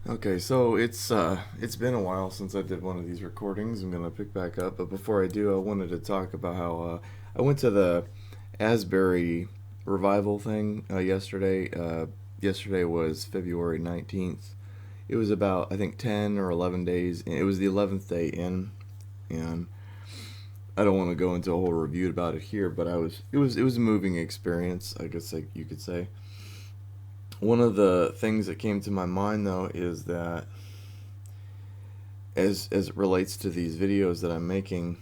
Okay, so it's been a while since I did one of these recordings. I'm gonna pick back up, but before I do, I wanted to talk about how I went to the Asbury revival thing yesterday. Yesterday was February 19th. It was about, I think, 10 or 11 days. It was the 11th day in, and I don't want to go into a whole review about it here, but it was a moving experience, I guess, like you could say. One of the things that came to my mind though is that as it relates to these videos that I'm making,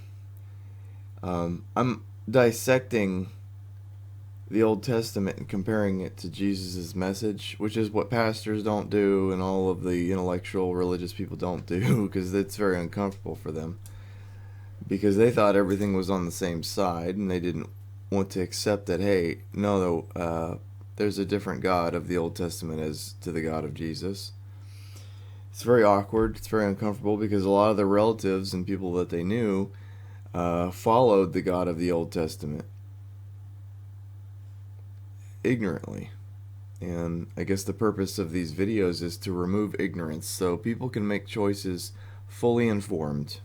I'm dissecting the Old Testament and comparing it to Jesus' message, which is what pastors don't do and all of the intellectual religious people don't do because it's very uncomfortable for them because they thought everything was on the same side and they didn't want to accept that, hey, no, there's a different God of the Old Testament as to the God of Jesus. It's very awkward. It's very uncomfortable because a lot of their relatives and people that they knew followed the God of the Old Testament ignorantly. And I guess the purpose of these videos is to remove ignorance so people can make choices fully informed.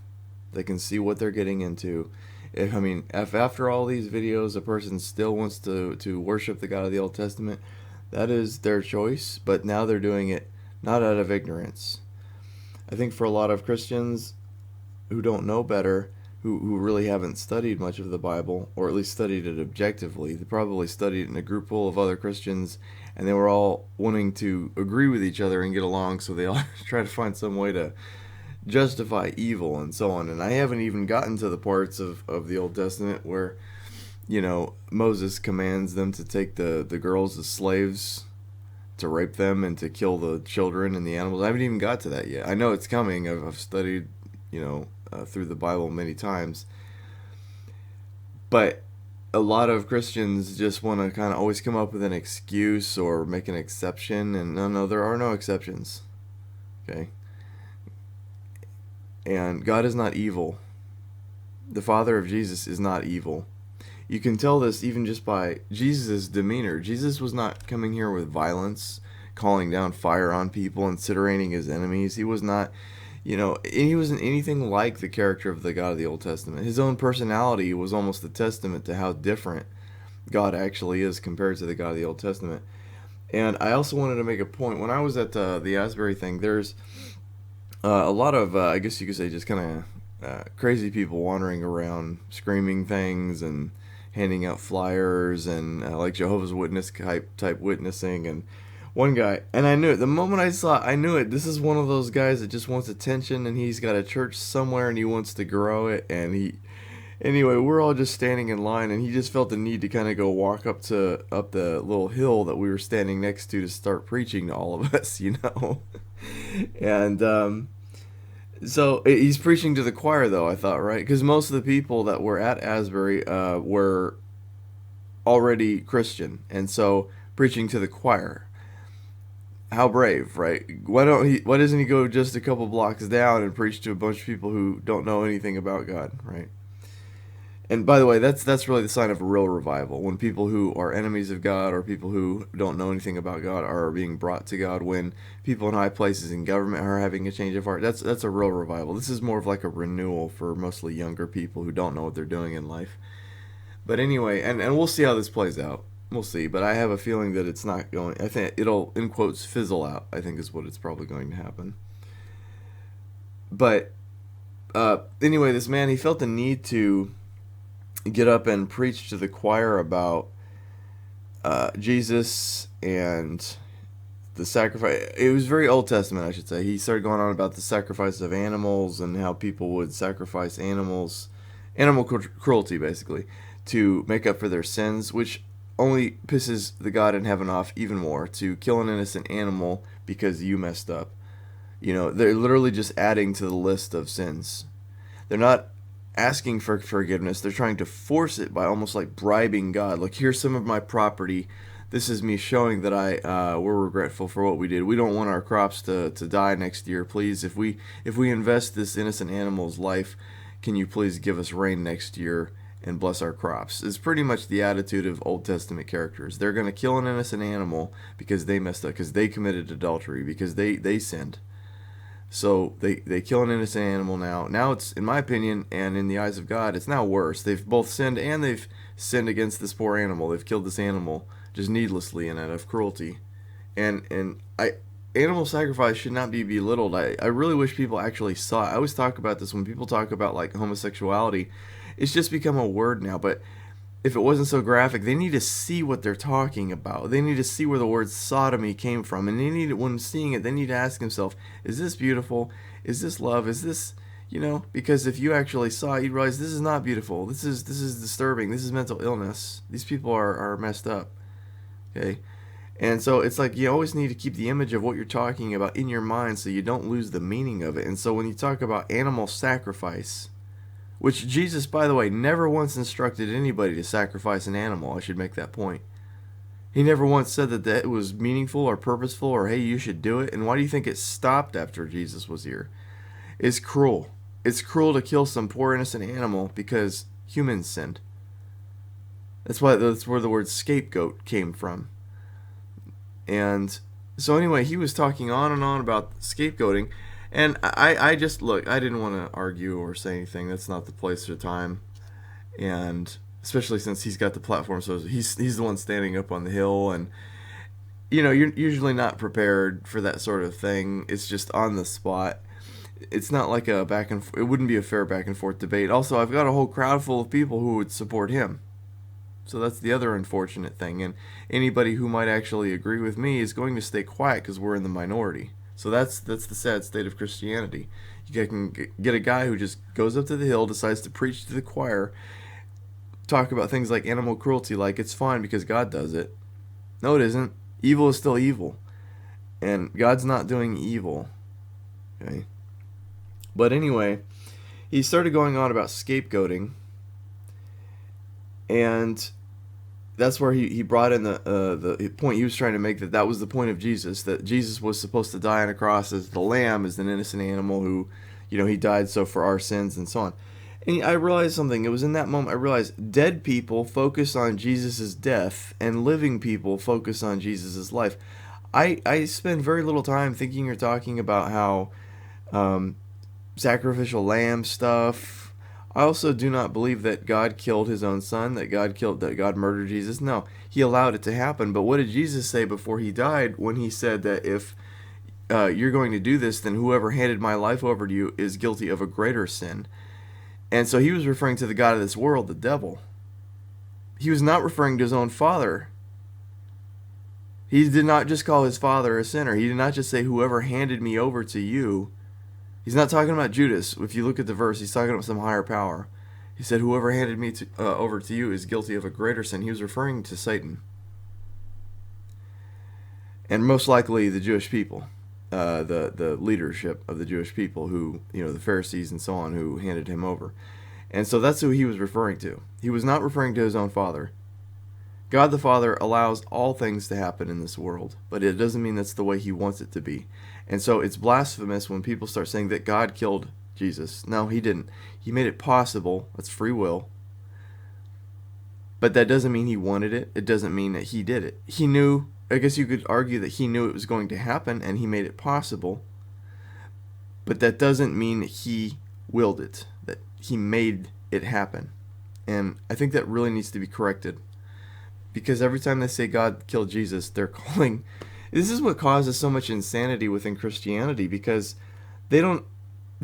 They can see what they're getting into. If after all these videos a person still wants to worship the God of the Old Testament, that is their choice, but now they're doing it not out of ignorance. I think for a lot of Christians who don't know better, who really haven't studied much of the Bible, or at least studied it objectively, they probably studied it in a group full of other Christians, and they were all wanting to agree with each other and get along, so they all try to find some way to justify evil and so on. And I haven't even gotten to the parts of the Old Testament where, Moses commands them to take the girls as slaves, to rape them, and to kill the children and the animals. I haven't even got to that yet. I know it's coming. I've studied, through the Bible many times. But a lot of Christians just want to kind of always come up with an excuse or make an exception. And no, there are no exceptions. Okay? And God is not evil. The Father of Jesus is not evil. You can tell this even just by Jesus' demeanor. Jesus was not coming here with violence, calling down fire on people, incinerating his enemies. He was not, he wasn't anything like the character of the God of the Old Testament. His own personality was almost a testament to how different God actually is compared to the God of the Old Testament. And I also wanted to make a point. When I was at the Asbury thing, there's a lot of, I guess you could say, just kind of crazy people wandering around screaming things and handing out flyers and like Jehovah's Witness type witnessing. And one guy, and I knew it the moment I saw it, I knew it. This is one of those guys that just wants attention, and he's got a church somewhere and he wants to grow it. And anyway, we're all just standing in line, and he just felt the need to kind of go walk up the little hill that we were standing next to start preaching to all of us, and so he's preaching to the choir, though, I thought, right? Because most of the people that were at Asbury were already Christian, and so preaching to the choir. How brave, right? Why doesn't he go just a couple blocks down and preach to a bunch of people who don't know anything about God, right? And by the way, that's really the sign of a real revival. When people who are enemies of God or people who don't know anything about God are being brought to God, when people in high places in government are having a change of heart, that's a real revival. This is more of like a renewal for mostly younger people who don't know what they're doing in life. But anyway, and we'll see how this plays out. We'll see. But I have a feeling that it's not going. I think it'll, in quotes, fizzle out, I think is what it's probably going to happen. But anyway, this man, he felt the need to get up and preach to the choir about Jesus and the sacrifice. It was very Old Testament, I should say. He started going on about the sacrifice of animals and how people would sacrifice animals, animal cruelty, basically, to make up for their sins, which only pisses the God in heaven off even more, to kill an innocent animal because you messed up. They're literally just adding to the list of sins. They're not asking for forgiveness. They're trying to force it by almost like bribing God. Like, here's some of my property. This is me showing that we're regretful for what we did. We don't want our crops to die next year. Please, if we invest this innocent animal's life, can you please give us rain next year and bless our crops? It's pretty much the attitude of Old Testament characters. They're going to kill an innocent animal because they messed up, because they committed adultery, because they sinned. So they kill an innocent animal now. Now it's, in my opinion, and in the eyes of God, it's now worse. They've both sinned, and they've sinned against this poor animal. They've killed this animal just needlessly and out of cruelty. And animal sacrifice should not be belittled. I really wish people actually saw it. I always talk about this when people talk about like homosexuality. It's just become a word now, but if it wasn't so graphic, they need to see what they're talking about. They need to see where the word sodomy came from, and they need, when seeing it, they need to ask themselves, is this beautiful? Is this love? Is this, because if you actually saw it, you'd realize this is not beautiful. This is disturbing. This is mental illness. These people are messed up. Okay? And so it's like you always need to keep the image of what you're talking about in your mind so you don't lose the meaning of it. And so when you talk about animal sacrifice, which Jesus, by the way, never once instructed anybody to sacrifice an animal. I should make that point. He never once said that that was meaningful or purposeful or, hey, you should do it. And why do you think it stopped after Jesus was here? It's cruel. It's cruel to kill some poor innocent animal because humans sinned. That's where the word scapegoat came from. And so anyway, he was talking on and on about scapegoating. And I just, look, I didn't want to argue or say anything. That's not the place or time. And especially since he's got the platform, so he's the one standing up on the hill. And, you're usually not prepared for that sort of thing. It's just on the spot. It's not like a it wouldn't be a fair back and forth debate. Also, I've got a whole crowd full of people who would support him. So that's the other unfortunate thing. And anybody who might actually agree with me is going to stay quiet because we're in the minority. So that's the sad state of Christianity. You can get a guy who just goes up to the hill, decides to preach to the choir, talk about things like animal cruelty, like it's fine because God does it. No, it isn't. Evil is still evil. And God's not doing evil. Okay? But anyway, he started going on about scapegoating. And that's where he brought in the point he was trying to make, that was the point of Jesus, that Jesus was supposed to die on a cross as the lamb, as an innocent animal who, he died so for our sins and so on. And I realized something. It was in that moment I realized dead people focus on Jesus' death and living people focus on Jesus' life. I spend very little time thinking or talking about how sacrificial lamb stuff. I also do not believe that God killed his own son, that God murdered Jesus. No, he allowed it to happen. But what did Jesus say before he died when he said that if you're going to do this, then whoever handed my life over to you is guilty of a greater sin? And so he was referring to the God of this world, the devil. He was not referring to his own father. He did not just call his father a sinner. He did not just say, whoever handed me over to you. He's not talking about Judas. If you look at the verse, he's talking about some higher power. He said, whoever handed me over to you is guilty of a greater sin. He was referring to Satan. And most likely the Jewish people, the leadership of the Jewish people who, the Pharisees and so on, who handed him over. And so that's who he was referring to. He was not referring to his own father. God the Father allows all things to happen in this world, but it doesn't mean that's the way he wants it to be. And so it's blasphemous when people start saying that God killed Jesus. No, he didn't. He made it possible. That's free will. But that doesn't mean he wanted it. It doesn't mean that he did it. He knew, I guess you could argue that he knew it was going to happen and he made it possible. But that doesn't mean he willed it, that he made it happen. And I think that really needs to be corrected. Because every time they say God killed Jesus, they're calling... This is what causes so much insanity within Christianity, because they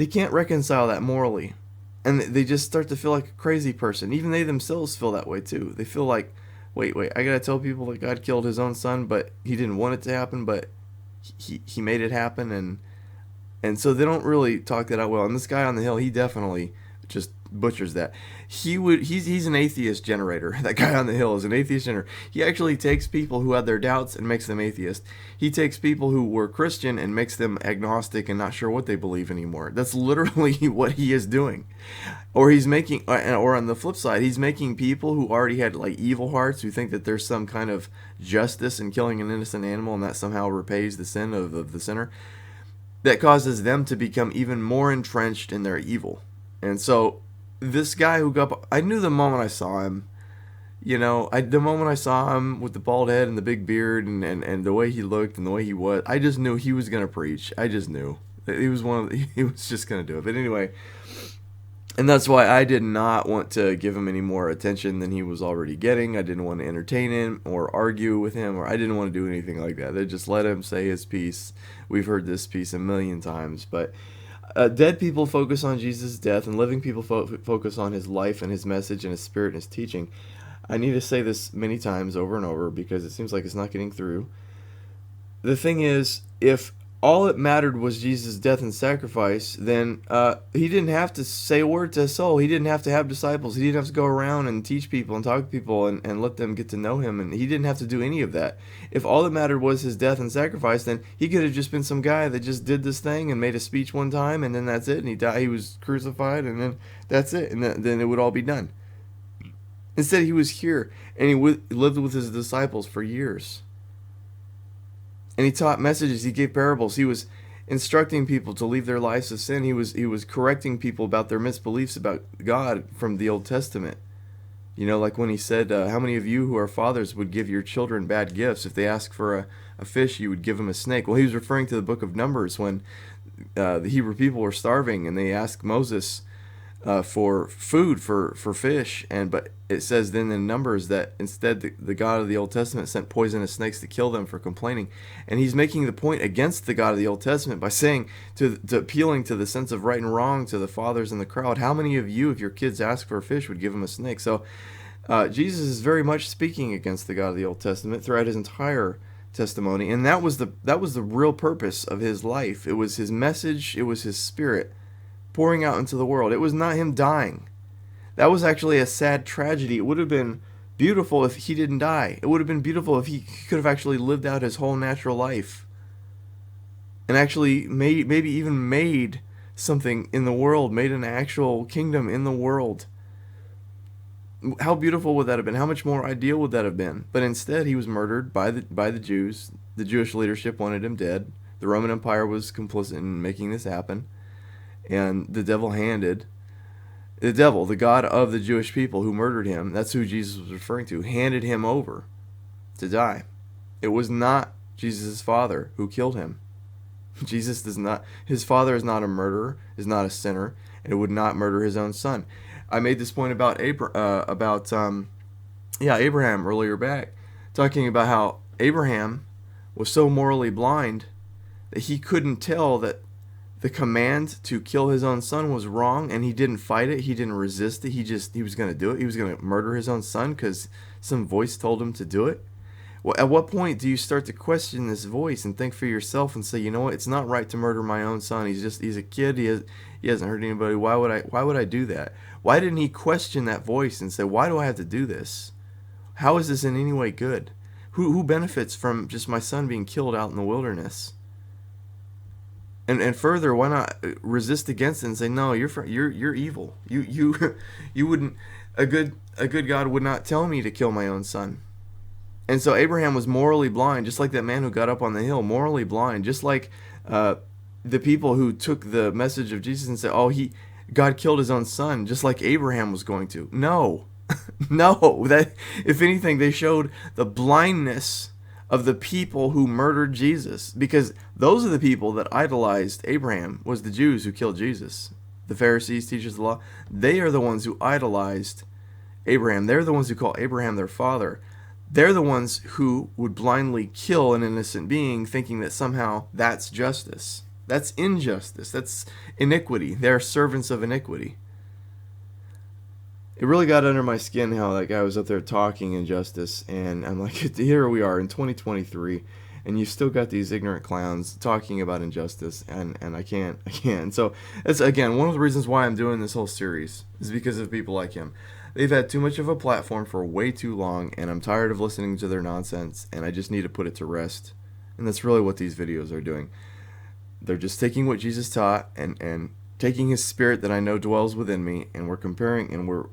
can't reconcile that morally. And they just start to feel like a crazy person. Even they themselves feel that way too. They feel like, wait, I gotta tell people that God killed his own son, but he didn't want it to happen, but he made it happen, and so they don't really talk that out well. And this guy on the hill, he definitely just butchers that. He's an atheist generator. That guy on the hill is an atheist generator. He actually takes people who had their doubts and makes them atheist. He takes people who were Christian and makes them agnostic and not sure what they believe anymore. That's literally what he is doing. Or he's making, or on the flip side, he's making people who already had like evil hearts, who think that there's some kind of justice in killing an innocent animal and that somehow repays the sin of the sinner, that causes them to become even more entrenched in their evil. And so this guy who got up, I knew the moment I saw him, the moment I saw him with the bald head and the big beard and the way he looked and the way he was, I just knew he was going to preach. I just knew. He was he was just going to do it. But anyway, and that's why I did not want to give him any more attention than he was already getting. I didn't want to entertain him or argue with him, or I didn't want to do anything like that. They just let him say his piece. We've heard this piece a million times. But dead people focus on Jesus' death, and living people focus on his life and his message and his spirit and his teaching. I need to say this many times over and over because it seems like it's not getting through. The thing is, if all it mattered was Jesus' death and sacrifice, then he didn't have to say a word to a soul. He didn't have to have disciples. He didn't have to go around and teach people and talk to people and let them get to know him. And he didn't have to do any of that. If all that mattered was his death and sacrifice, then he could have just been some guy that just did this thing and made a speech one time, and then that's it. And he died. He was crucified, and then that's it. And then it would all be done. Instead, he was here, and he lived with his disciples for years. And he taught messages. He gave parables. He was instructing people to leave their lives of sin. He was correcting people about their misbeliefs about God from the Old Testament. You know, like when he said, how many of you who are fathers would give your children bad gifts? If they ask for a fish, you would give them a snake. Well, he was referring to the book of Numbers when the Hebrew people were starving and they asked Moses for food, for fish, but it says then in Numbers that instead the God of the Old Testament sent poisonous snakes to kill them for complaining. And he's making the point against the God of the Old Testament by saying, to appealing to the sense of right and wrong to the fathers in the crowd, how many of you, if your kids ask for a fish, would give them a snake? So Jesus is very much speaking against the God of the Old Testament throughout his entire testimony, and that was the real purpose of his life. It was his message, it was his spirit pouring out into the world. It was not him dying. That was actually a sad tragedy. It would have been beautiful if he didn't die. It would have been beautiful if he could have actually lived out his whole natural life and actually maybe even made something in the world, made an actual kingdom in the world. How beautiful would that have been? How much more ideal would that have been? But instead, he was murdered by the Jews. The Jewish leadership wanted him dead. The Roman Empire was complicit in making this happen. And the devil, the God of the Jewish people who murdered him, that's who Jesus was referring to, handed him over to die. It was not Jesus' father who killed him. His father is not a murderer, is not a sinner, and would not murder his own son. I made this point about Abraham earlier back, talking about how Abraham was so morally blind that he couldn't tell that the command to kill his own son was wrong, and he didn't fight it. He didn't resist it. He was going to do it. He was going to murder his own son because some voice told him to do it. Well, at what point do you start to question this voice and think for yourself and say, you know what, it's not right to murder my own son. He's a kid. He hasn't hurt anybody. Why would I do that? Why didn't he question that voice and say, why do I have to do this? How is this in any way good? Who benefits from just my son being killed out in the wilderness? And further, why not resist against it and say, no, you're evil. You wouldn't, a good God would not tell me to kill my own son. And so Abraham was morally blind, just like that man who got up on the hill, morally blind, just like the people who took the message of Jesus and said, God killed his own son, just like Abraham was going to. No, no. That, if anything, they showed the blindness of the people who murdered Jesus, because those are the people that idolized Abraham, was the Jews who killed Jesus. The Pharisees, teachers of the law, they are the ones who idolized Abraham. They're the ones who call Abraham their father. They're the ones who would blindly kill an innocent being, thinking that somehow that's justice. That's injustice. That's iniquity. They're servants of iniquity. It really got under my skin how that guy was up there talking injustice, and I'm like, here we are in 2023, and you've still got these ignorant clowns talking about injustice, and I can't. So that's, again, one of the reasons why I'm doing this whole series is because of people like him. They've had too much of a platform for way too long, and I'm tired of listening to their nonsense, and I just need to put it to rest. And that's really what these videos are doing. They're just taking what Jesus taught and taking his spirit that I know dwells within me, and we're comparing and we're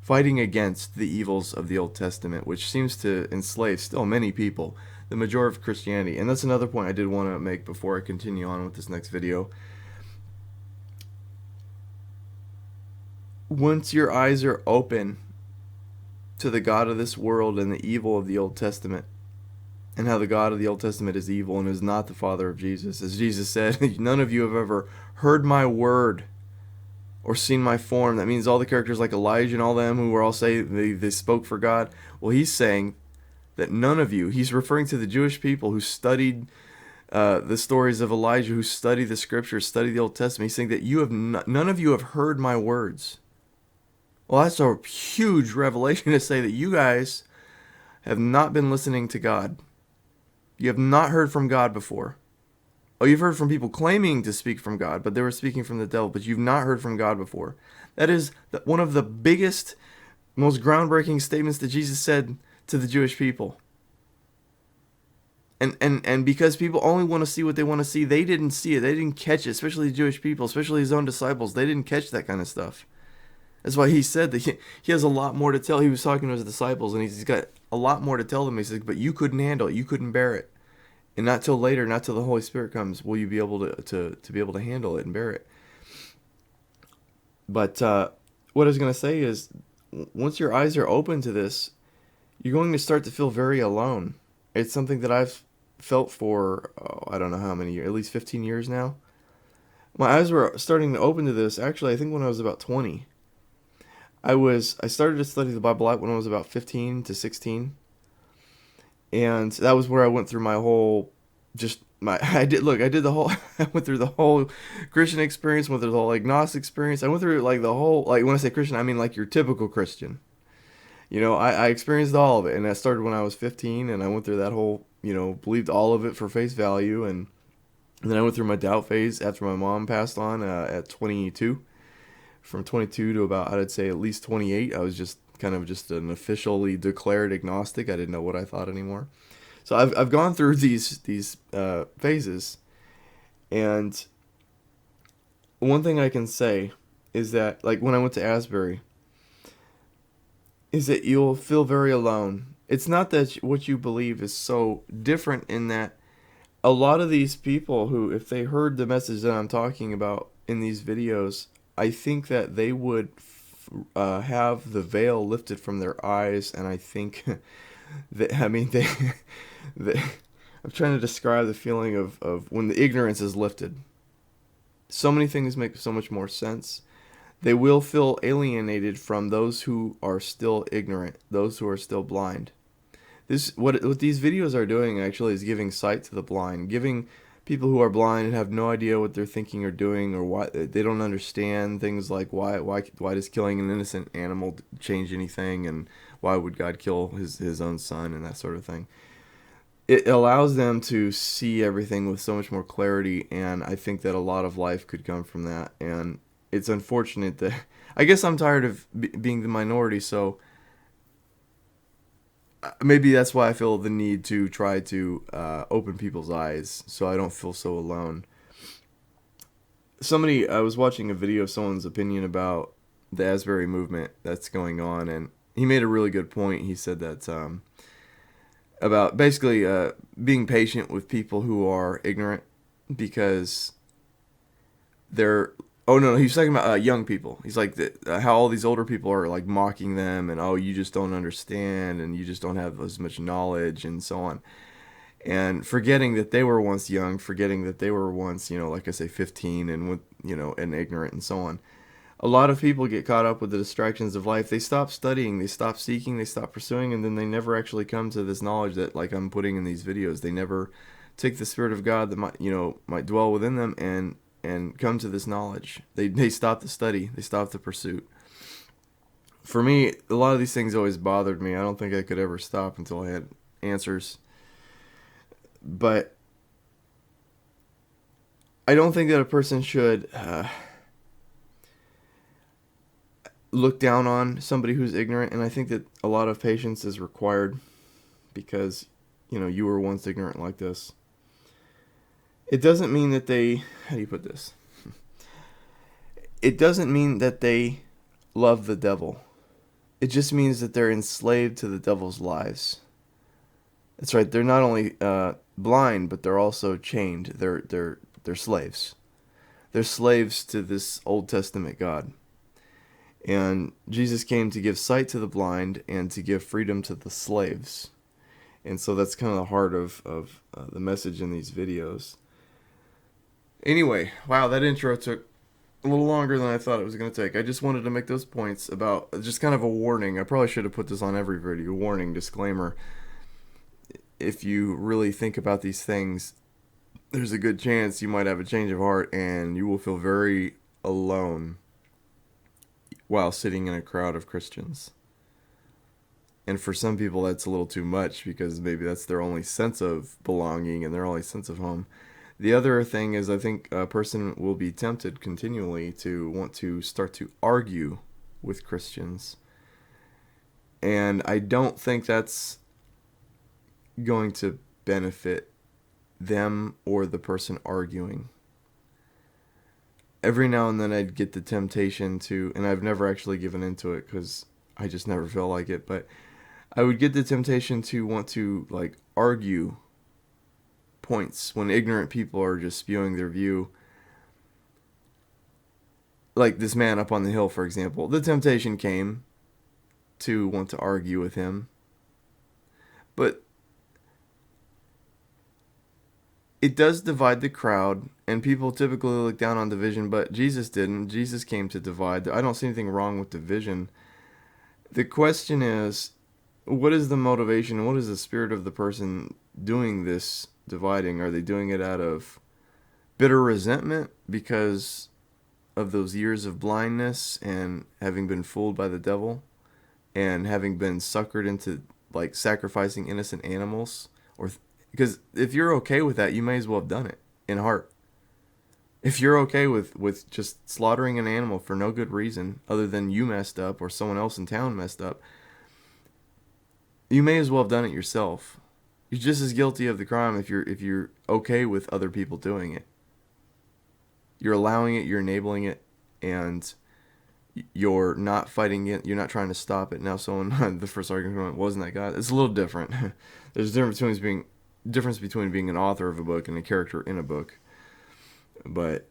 fighting against the evils of the Old Testament, which seems to enslave still many people, the majority of Christianity. And that's another point I did want to make before I continue on with this next video. Once your eyes are open to the God of this world and the evil of the Old Testament, and how the God of the Old Testament is evil and is not the Father of Jesus. As Jesus said, none of you have ever heard my word or seen my form. That means all the characters like Elijah and all them who were all say they spoke for God. Well, he's saying that none of you, he's referring to the Jewish people who studied the stories of Elijah, who study the scriptures, study the Old Testament. He's saying that you have none of you have heard my words. Well, that's a huge revelation to say that you guys have not been listening to God. You have not heard from God before. Oh, you've heard from people claiming to speak from God, but they were speaking from the devil, but you've not heard from God before. That is one of the biggest, most groundbreaking statements that Jesus said to the Jewish people. And because people only want to see what they want to see, they didn't see it. They didn't catch it, especially the Jewish people, especially his own disciples. They didn't catch that kind of stuff. That's why he said that he has a lot more to tell. He was talking to his disciples, and he's got a lot more to tell them. He says, but you couldn't handle it. You couldn't bear it. And not till later, not till the Holy Spirit comes, will you be able to be able to handle it and bear it. But what I was going to say is, once your eyes are open to this, you're going to start to feel very alone. It's something that I've felt for, I don't know how many years, at least 15 years now. My eyes were starting to open to this, actually, I think when I was about 20. I started to study the Bible when I was about 15 to 16. And that was where I went through my whole, I went through the whole Christian experience, went through the whole agnostic experience. I went through like the whole, like when I say Christian, I mean like your typical Christian. I experienced all of it, and that started when I was 15, and I went through that whole, believed all of it for face value, and then I went through my doubt phase after my mom passed on at 22. From 22 to about, I'd say at least 28, I was just kind of just an officially declared agnostic. I didn't know what I thought anymore. So I've gone through these phases, and one thing I can say is that, like when I went to Asbury, is that you'll feel very alone. It's not that what you believe is so different, in that a lot of these people who, if they heard the message that I'm talking about in these videos, I think that they would have the veil lifted from their eyes, and I think that, I'm trying to describe the feeling of when the ignorance is lifted. So many things make so much more sense. They will feel alienated from those who are still ignorant, those who are still blind. What these videos are doing actually is giving sight to the blind, giving people who are blind and have no idea what they're thinking or doing, or why they don't understand things like why does killing an innocent animal change anything, and why would God kill his own son, and that sort of thing. It allows them to see everything with so much more clarity, and I think that a lot of life could come from that. And it's unfortunate that, I guess I'm tired of being the minority, so maybe that's why I feel the need to try to open people's eyes so I don't feel so alone. I was watching a video of someone's opinion about the Asbury movement that's going on, and he made a really good point. He said that about basically being patient with people who are ignorant, because they're, oh no, he was talking about young people. He's like how all these older people are like mocking them, and you just don't understand, and you just don't have as much knowledge, and so on. And forgetting that they were once young, forgetting that they were once, like I say, 15 and and ignorant and so on. A lot of people get caught up with the distractions of life. They stop studying, they stop seeking, they stop pursuing, and then they never actually come to this knowledge that, like I'm putting in these videos. They never take the Spirit of God that might dwell within them and come to this knowledge. They stop the study, they stop the pursuit. For me, a lot of these things always bothered me. I don't think I could ever stop until I had answers. But I don't think that a person should look down on somebody who's ignorant, and I think that a lot of patience is required, because you were once ignorant like this. It doesn't mean that they, how do you put this? It doesn't mean that they love the devil. It just means that they're enslaved to the devil's lies. That's right. They're not only blind, but they're also chained. They're slaves. They're slaves to this Old Testament God. And Jesus came to give sight to the blind and to give freedom to the slaves. And so that's kind of the heart of the message in these videos. Anyway, wow, that intro took a little longer than I thought it was going to take. I just wanted to make those points about just kind of a warning. I probably should have put this on every video. Warning, disclaimer. If you really think about these things, there's a good chance you might have a change of heart and you will feel very alone while sitting in a crowd of Christians. And for some people, that's a little too much because maybe that's their only sense of belonging and their only sense of home. The other thing is, I think a person will be tempted continually to want to start to argue with Christians. And I don't think that's going to benefit them or the person arguing. Every now and then I'd get the temptation to, and I've never actually given into it because I just never feel like it, but I would get the temptation to want to like argue points when ignorant people are just spewing their view. Like this man up on the hill, for example. The temptation came to want to argue with him. But it does divide the crowd, and people typically look down on division, but Jesus didn't. Jesus came to divide. I don't see anything wrong with division. The question is, what is the motivation? What is the spirit of the person doing this dividing? Are they doing it out of bitter resentment because of those years of blindness and having been fooled by the devil and having been suckered into like sacrificing innocent animals? Or because if you're okay with that, you may as well have done it in heart. If you're okay with just slaughtering an animal for no good reason other than you messed up or someone else in town messed up, you may as well have done it yourself. You're just as guilty of the crime if you're okay with other people doing it. You're allowing it, you're enabling it, and you're not fighting it. You're not trying to stop it. Now, someone the first argument wasn't that God. It's a little different. There's a difference between being an author of a book and a character in a book. But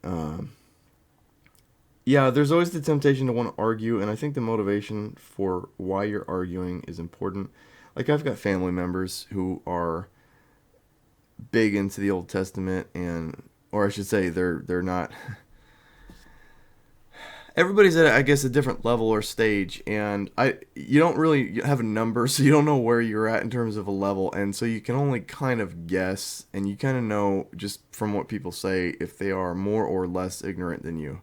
yeah, there's always the temptation to want to argue, and I think the motivation for why you're arguing is important. Like I've got family members who are big into the Old Testament, or I should say, they're not. Everybody's at, I guess, a different level or stage, and you don't really have a number, so you don't know where you're at in terms of a level, and so you can only kind of guess, and you kind of know just from what people say if they are more or less ignorant than you.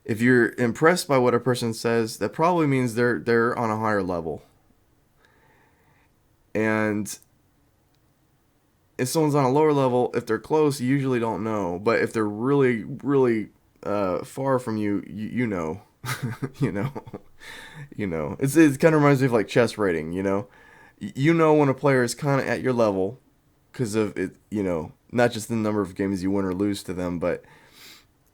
If you're impressed by what a person says, that probably means they're on a higher level. And if someone's on a lower level, if they're close, you usually don't know. But if they're really, really far from you, you know. you know. It kind of reminds me of like chess rating, You know when a player is kind of at your level because of it, not just the number of games you win or lose to them, but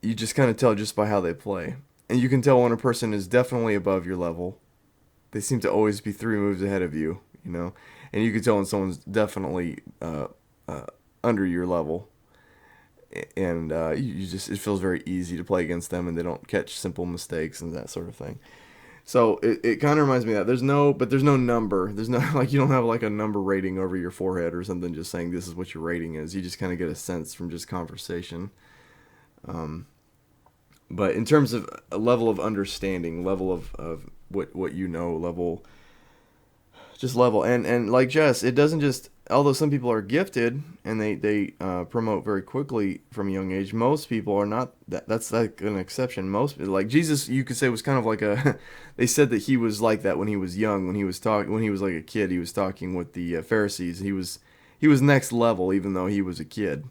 you just kind of tell just by how they play. And you can tell when a person is definitely above your level. They seem to always be 3 moves ahead of you, And you can tell when someone's definitely under your level. And it feels very easy to play against them, and they don't catch simple mistakes and that sort of thing. So it kind of reminds me of that. There's no number. There's no, like, you don't have like a number rating over your forehead or something just saying this is what your rating is. You just kind of get a sense from just conversation. But in terms of a level of understanding, level of what level, just level. And like Jess, it doesn't just, although some people are gifted and they promote very quickly from a young age, most people are not. That's like an exception. Most, like Jesus, you could say, was kind of like they said that he was like that when he was young, when he was like a kid, he was talking with the Pharisees. He was next level, even though he was a kid.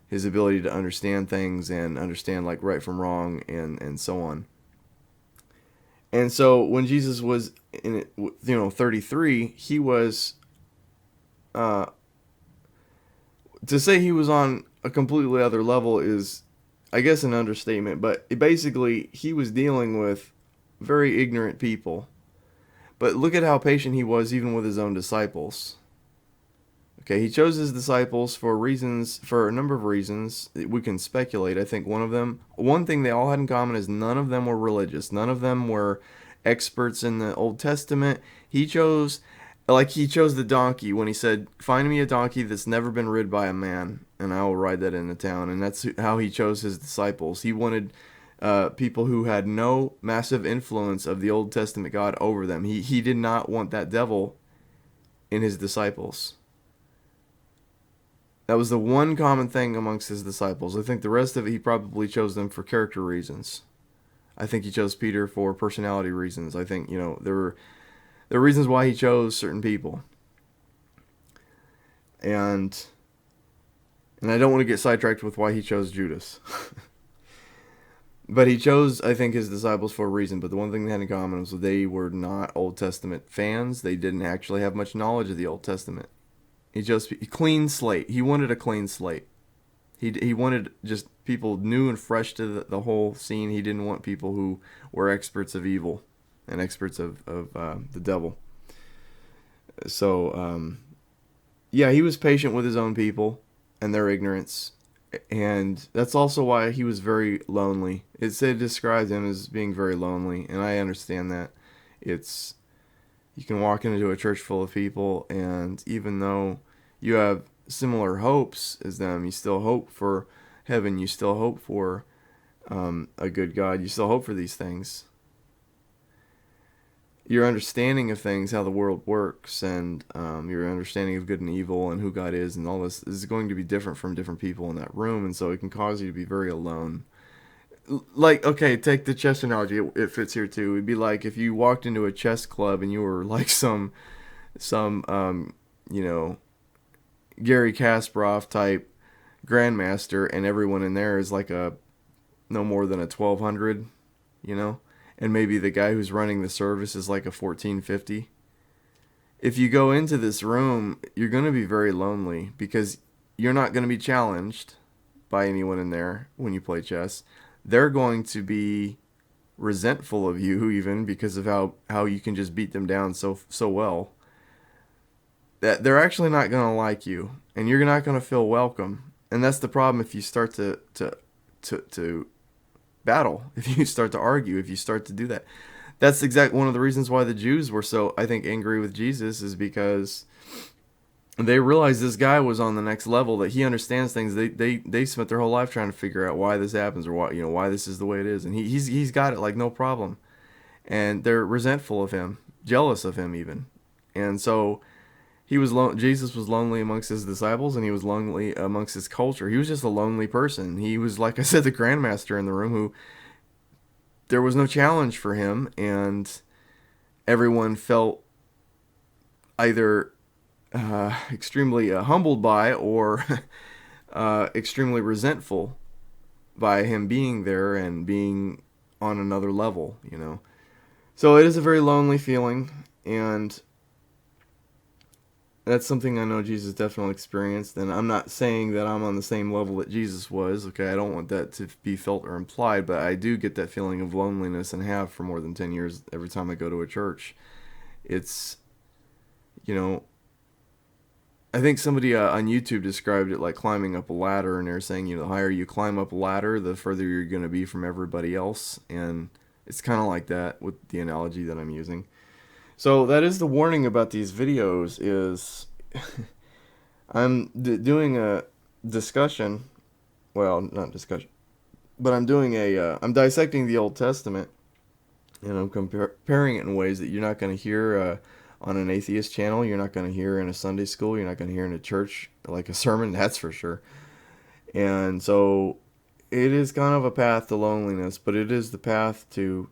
His ability to understand things and understand like right from wrong and so on. And so when Jesus was 33, he was, to say he was on a completely other level is, I guess, an understatement. But basically, he was dealing with very ignorant people. But look at how patient he was even with his own disciples. Okay, he chose his disciples for a number of reasons. We can speculate. I think one thing they all had in common is none of them were religious. None of them were experts in the Old Testament. He chose Like he chose the donkey when he said, "Find me a donkey that's never been rid by a man, and I will ride that into town." And that's how he chose his disciples. He wanted people who had no massive influence of the Old Testament God over them. He did not want that devil in his disciples. That was the one common thing amongst his disciples. I think the rest of it, he probably chose them for character reasons. I think he chose Peter for personality reasons. I think, there were reasons why he chose certain people. And I don't want to get sidetracked with why he chose Judas. But he chose, I think, his disciples for a reason. But the one thing they had in common was they were not Old Testament fans. They didn't actually have much knowledge of the Old Testament. He chose a clean slate. He wanted a clean slate. He wanted just people new and fresh to the whole scene. He didn't want people who were experts of evil and experts of the devil. So, yeah, he was patient with his own people and their ignorance. And that's also why he was very lonely. It describes him as being very lonely, and I understand that. You can walk into a church full of people, and even though you have similar hopes as them, you still hope for heaven, you still hope for a good God, you still hope for these things. Your understanding of things, how the world works, and your understanding of good and evil and who God is and all this is going to be different from different people in that room, and so it can cause you to be very alone. Like, okay, take the chess analogy. It fits here too. It'd be like if you walked into a chess club and you were like some Gary Kasparov type grandmaster, and everyone in there is like no more than a 1200, and maybe the guy who's running the service is like a 1450. If you go into this room, you're going to be very lonely because you're not going to be challenged by anyone in there when you play chess. They're going to be resentful of you even because of how you can just beat them down so well. That they're actually not going to like you, and you're not going to feel welcome. And that's the problem if you start to battle, if you start to argue, if you start to do that. That's exactly one of the reasons why the Jews were so, I think, angry with Jesus, is because they realized this guy was on the next level, that he understands things. They spent their whole life trying to figure out why this happens, or why this is the way it is, and he's got it like no problem. And they're resentful of him, jealous of him even. And so Jesus was lonely amongst his disciples, and he was lonely amongst his culture. He was just a lonely person. He was, like I said, the grandmaster in the room who there was no challenge for him, and everyone felt either extremely humbled by or extremely resentful by him being there and being on another level, So it is a very lonely feeling, and that's something I know Jesus definitely experienced, and I'm not saying that I'm on the same level that Jesus was, okay? I don't want that to be felt or implied, but I do get that feeling of loneliness, and have for more than 10 years every time I go to a church. It's, I think somebody on YouTube described it like climbing up a ladder, and they're saying, the higher you climb up a ladder, the further you're going to be from everybody else, and it's kind of like that with the analogy that I'm using. So that is the warning about these videos, is I'm doing a discussion, well, not discussion, but I'm doing I'm dissecting the Old Testament, and I'm comparing it in ways that you're not going to hear on an atheist channel, you're not going to hear in a Sunday school, you're not going to hear in a church, like a sermon, that's for sure. And so it is kind of a path to loneliness, but it is the path to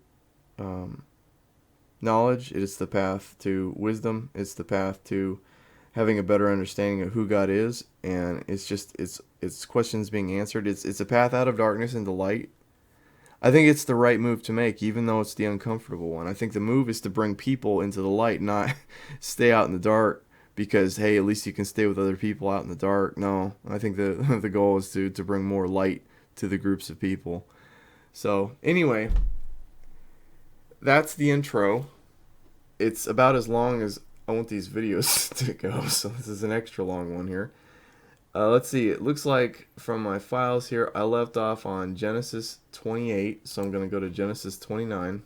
knowledge, it's the path to wisdom, it's the path to having a better understanding of who God is, and it's questions being answered. It's a path out of darkness into light. I think it's the right move to make, even though it's the uncomfortable one. I think the move is to bring people into the light, not stay out in the dark because, hey, at least you can stay with other people out in the dark. No, I think the goal is to bring more light to the groups of people. So anyway, that's the intro. It's about as long as I want these videos to go, so this is an extra long one here. Let's see, it looks like from my files here, I left off on Genesis 28, so I'm going to go to Genesis 29.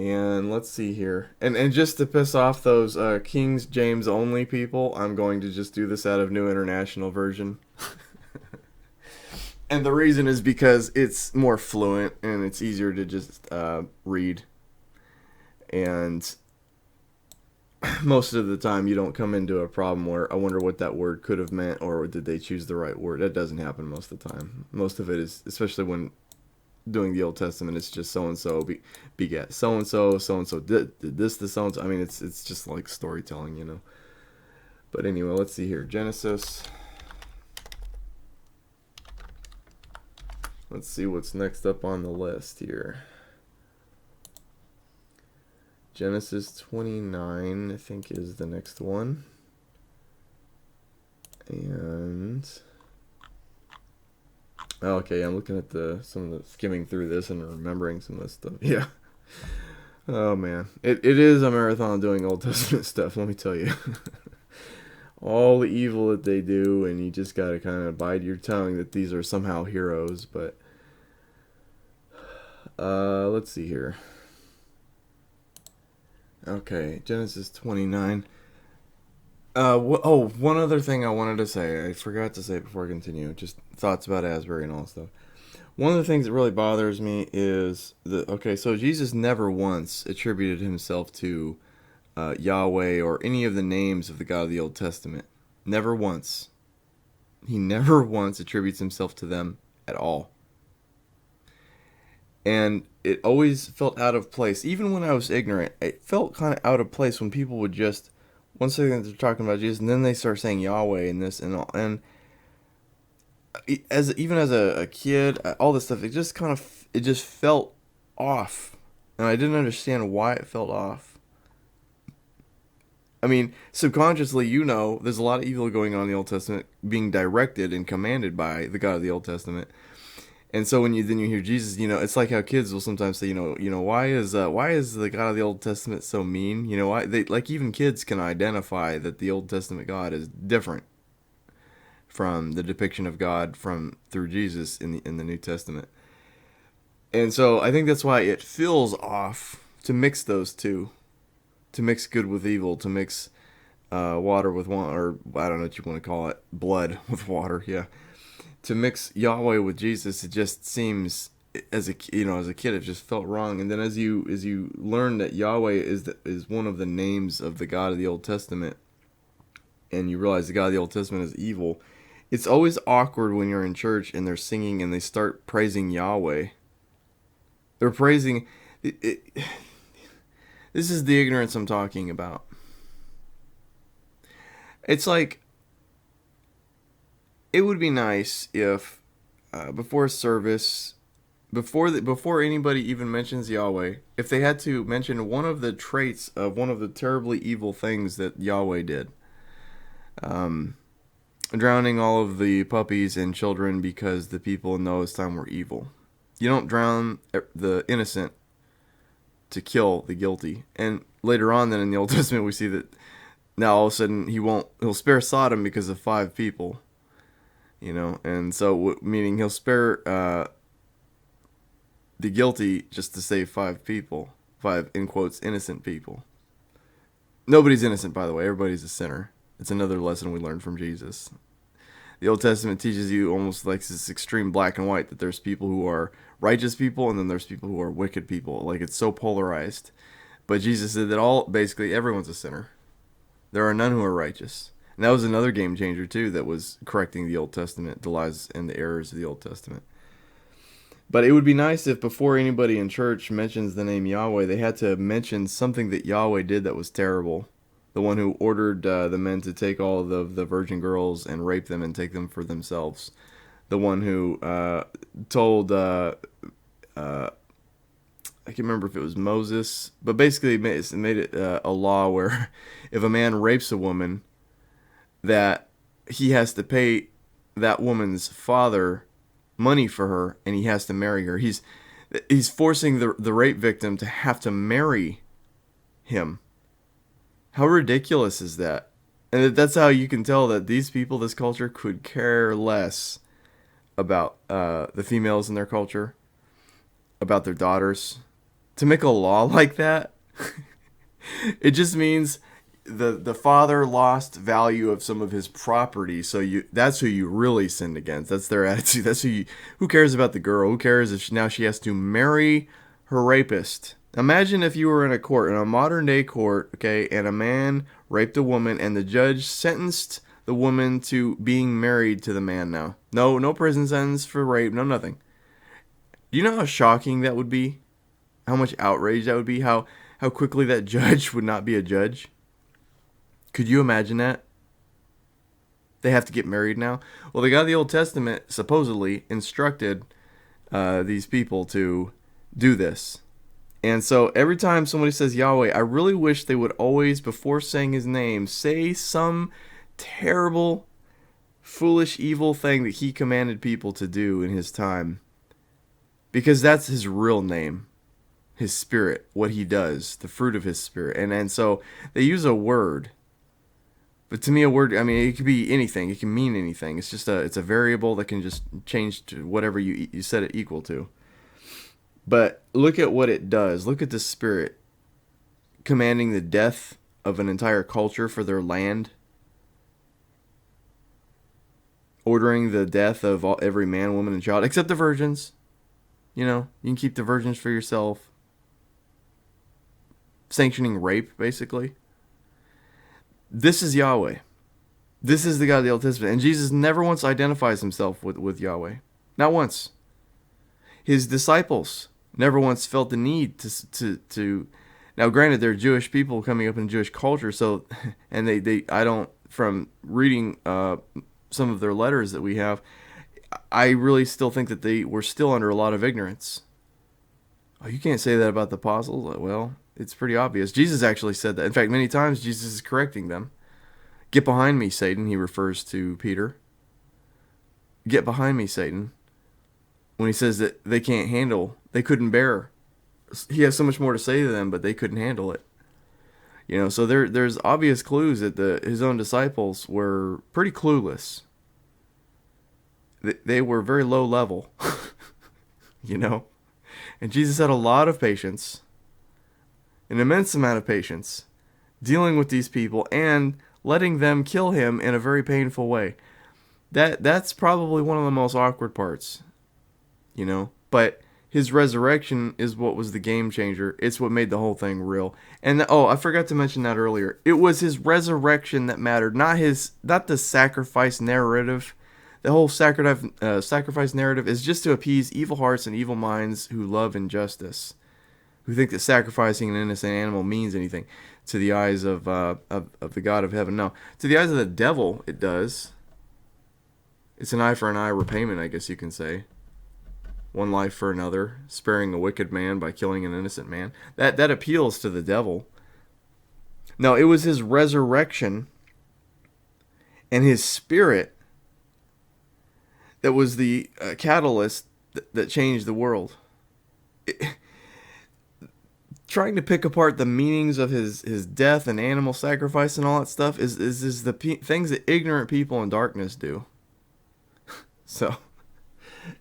And let's see here. And just to piss off those King James only people, I'm going to just do this out of New International Version. And the reason is because it's more fluent and it's easier to just read. And most of the time you don't come into a problem where I wonder what that word could have meant, or did they choose the right word. That doesn't happen most of the time. Most of it is, especially when doing the Old Testament, it's just so and so begat so and so did this to so and so. I mean, it's just like storytelling, you know. But anyway, let's see here. Genesis. Let's see what's next up on the list here. Genesis 29, I think, is the next one. And okay, I'm looking at some of the skimming through this and remembering some of this stuff. Yeah. Oh man, it is a marathon doing Old Testament stuff. Let me tell you, all the evil that they do, and you just gotta kind of bite your tongue that these are somehow heroes. But let's see here. Okay, Genesis 29. One other thing I wanted to say. I forgot to say it before I continue. Just thoughts about Asbury and all that stuff. One of the things that really bothers me is so Jesus never once attributed himself to Yahweh or any of the names of the God of the Old Testament. Never once. He never once attributes himself to them at all. And it always felt out of place. Even when I was ignorant, it felt kind of out of place when people would just, one second they're talking about Jesus, and then they start saying Yahweh and this and all. And even as a kid, all this stuff, it just felt off. And I didn't understand why it felt off. I mean, subconsciously, there's a lot of evil going on in the Old Testament being directed and commanded by the God of the Old Testament. And so when you hear Jesus, it's like how kids will sometimes say, why is the God of the Old Testament so mean? Why even kids can identify that the Old Testament God is different from the depiction of God through Jesus in the New Testament. And so I think that's why it feels off to mix those two, to mix good with evil, to mix water with wine, or I don't know what you want to call it, blood with water, yeah. To mix Yahweh with Jesus, it just seems, as a kid, it just felt wrong. And then as you learn that Yahweh is one of the names of the God of the Old Testament, and you realize the God of the Old Testament is evil, it's always awkward when you're in church and they're singing and they start praising Yahweh. They're praising. This is the ignorance I'm talking about. It's like, it would be nice if before service, before anybody even mentions Yahweh, if they had to mention one of the traits of one of the terribly evil things that Yahweh did. Drowning all of the puppies and children because the people in Noah's time were evil. You don't drown the innocent to kill the guilty. And later on then in the Old Testament we see that now all of a sudden he'll spare Sodom because of 5 people. And so meaning he'll spare the guilty just to save 5 people. 5, in quotes, innocent people. Nobody's innocent, by the way. Everybody's a sinner. It's another lesson we learned from Jesus. The Old Testament teaches you almost like this extreme black and white, that there's people who are righteous people and then there's people who are wicked people. Like, it's so polarized. But Jesus said that basically everyone's a sinner. There are none who are righteous. And that was another game changer too, that was correcting the Old Testament, the lies and the errors of the Old Testament. But it would be nice if before anybody in church mentions the name Yahweh, they had to mention something that Yahweh did that was terrible. The one who ordered the men to take all of the virgin girls and rape them and take them for themselves. The one who told, I can't remember if it was Moses, but basically it made it a law where if a man rapes a woman, that he has to pay that woman's father money for her, and he has to marry her. He's forcing the rape victim to have to marry him. How ridiculous is that? And that's how you can tell that these people, this culture, could care less about the females in their culture, about their daughters, To make a law like that, it just means the father lost value of some of his property. So that's who you really sinned against. That's their attitude. That's who cares about the girl? Who cares if now she has to marry her rapist? Imagine if you were in a court, in a modern day court, okay, and a man raped a woman, and the judge sentenced the woman to being married to the man now. No prison sentence for rape, no nothing. Do you know how shocking that would be? How much outrage that would be? How quickly that judge would not be a judge? Could you imagine that? They have to get married now? Well, the God of the Old Testament supposedly instructed these people to do this. And so every time somebody says Yahweh, I really wish they would always, before saying his name, say some terrible, foolish, evil thing that he commanded people to do in his time. Because that's his real name. His spirit, what he does, the fruit of his spirit. And so they use a word. But to me, a word, I mean, it could be anything. It can mean anything. It's just it's a variable that can just change to whatever you set it equal to. But look at what it does. Look at the spirit commanding the death of an entire culture for their land. Ordering the death of every man, woman, and child, except the virgins. You know, you can keep the virgins for yourself. Sanctioning rape, basically. This is Yahweh. This is the God of the Old Testament. And Jesus never once identifies himself with Yahweh. Not once. His disciples never once felt the need to now granted they're Jewish people coming up in Jewish culture, so and they I don't, from reading some of their letters that we have, I really still think that they were still under a lot of ignorance. Oh, you can't say that about the apostles? Well, it's pretty obvious. Jesus actually said that. In fact, many times Jesus is correcting them. Get behind me, Satan, he refers to Peter. Get behind me, Satan. When he says that they couldn't bear. He has so much more to say to them, but they couldn't handle it. You know, so there's obvious clues that his own disciples were pretty clueless. They were very low level, you know. And Jesus had a lot of patience, an immense amount of patience, dealing with these people and letting them kill him in a very painful way. That's probably one of the most awkward parts, you know. But his resurrection is what was the game changer. It's what made the whole thing real. And I forgot to mention that earlier. It was his resurrection that mattered, not the sacrifice narrative. The whole sacrifice narrative is just to appease evil hearts and evil minds who love injustice, who think that sacrificing an innocent animal means anything to the eyes of the God of heaven. No, to the eyes of the devil, it does. It's an eye for an eye repayment, I guess you can say. One life for another, sparing a wicked man by killing an innocent man. That appeals to the devil. No, it was his resurrection and his spirit that was the catalyst that changed the world. Trying to pick apart the meanings of his death and animal sacrifice and all that stuff is the things that ignorant people in darkness do. So,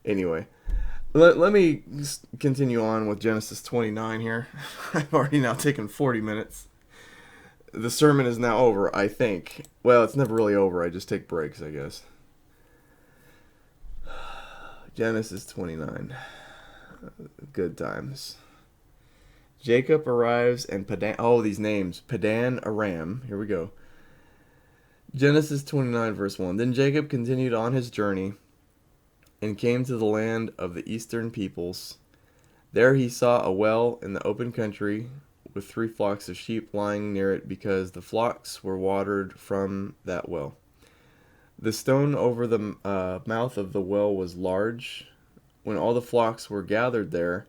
anyway, let me continue on with Genesis 29 here. I've already now taken 40 minutes. The sermon is now over, I think. Well, it's never really over. I just take breaks, I guess. Genesis 29. Good times. Jacob arrives and these names. Padan Aram. Here we go. Genesis 29 verse 1. Then Jacob continued on his journey and came to the land of the eastern peoples. There he saw a well in the open country with 3 flocks of sheep lying near it because the flocks were watered from that well. The stone over the mouth of the well was large. When all the flocks were gathered there,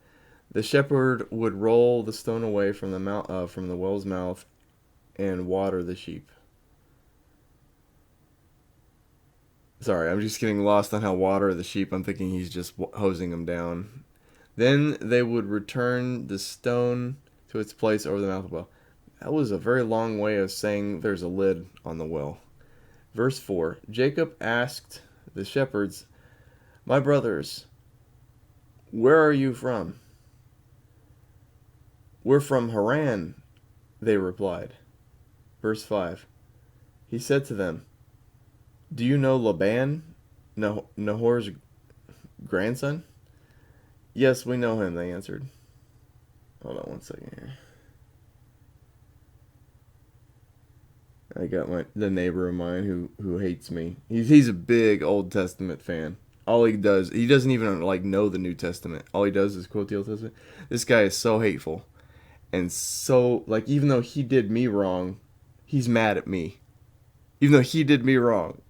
the shepherd would roll the stone away from the well's mouth and water the sheep. Sorry, I'm just getting lost on how water the sheep. I'm thinking he's just hosing them down. Then they would return the stone to its place over the mouth of the well. That was a very long way of saying there's a lid on the well. Verse 4. Jacob asked the shepherds, "My brothers, where are you from?" We're from Haran, they replied. Verse 5. He said to them, do you know Laban, Nahor's grandson? Yes, we know him, they answered. Hold on one second here. I got the neighbor of mine who hates me. He's a big Old Testament fan. All he does, he doesn't even like know the New Testament. All he does is quote the Old Testament. This guy is so hateful, and so like even though he did me wrong, he's mad at me. Even though he did me wrong,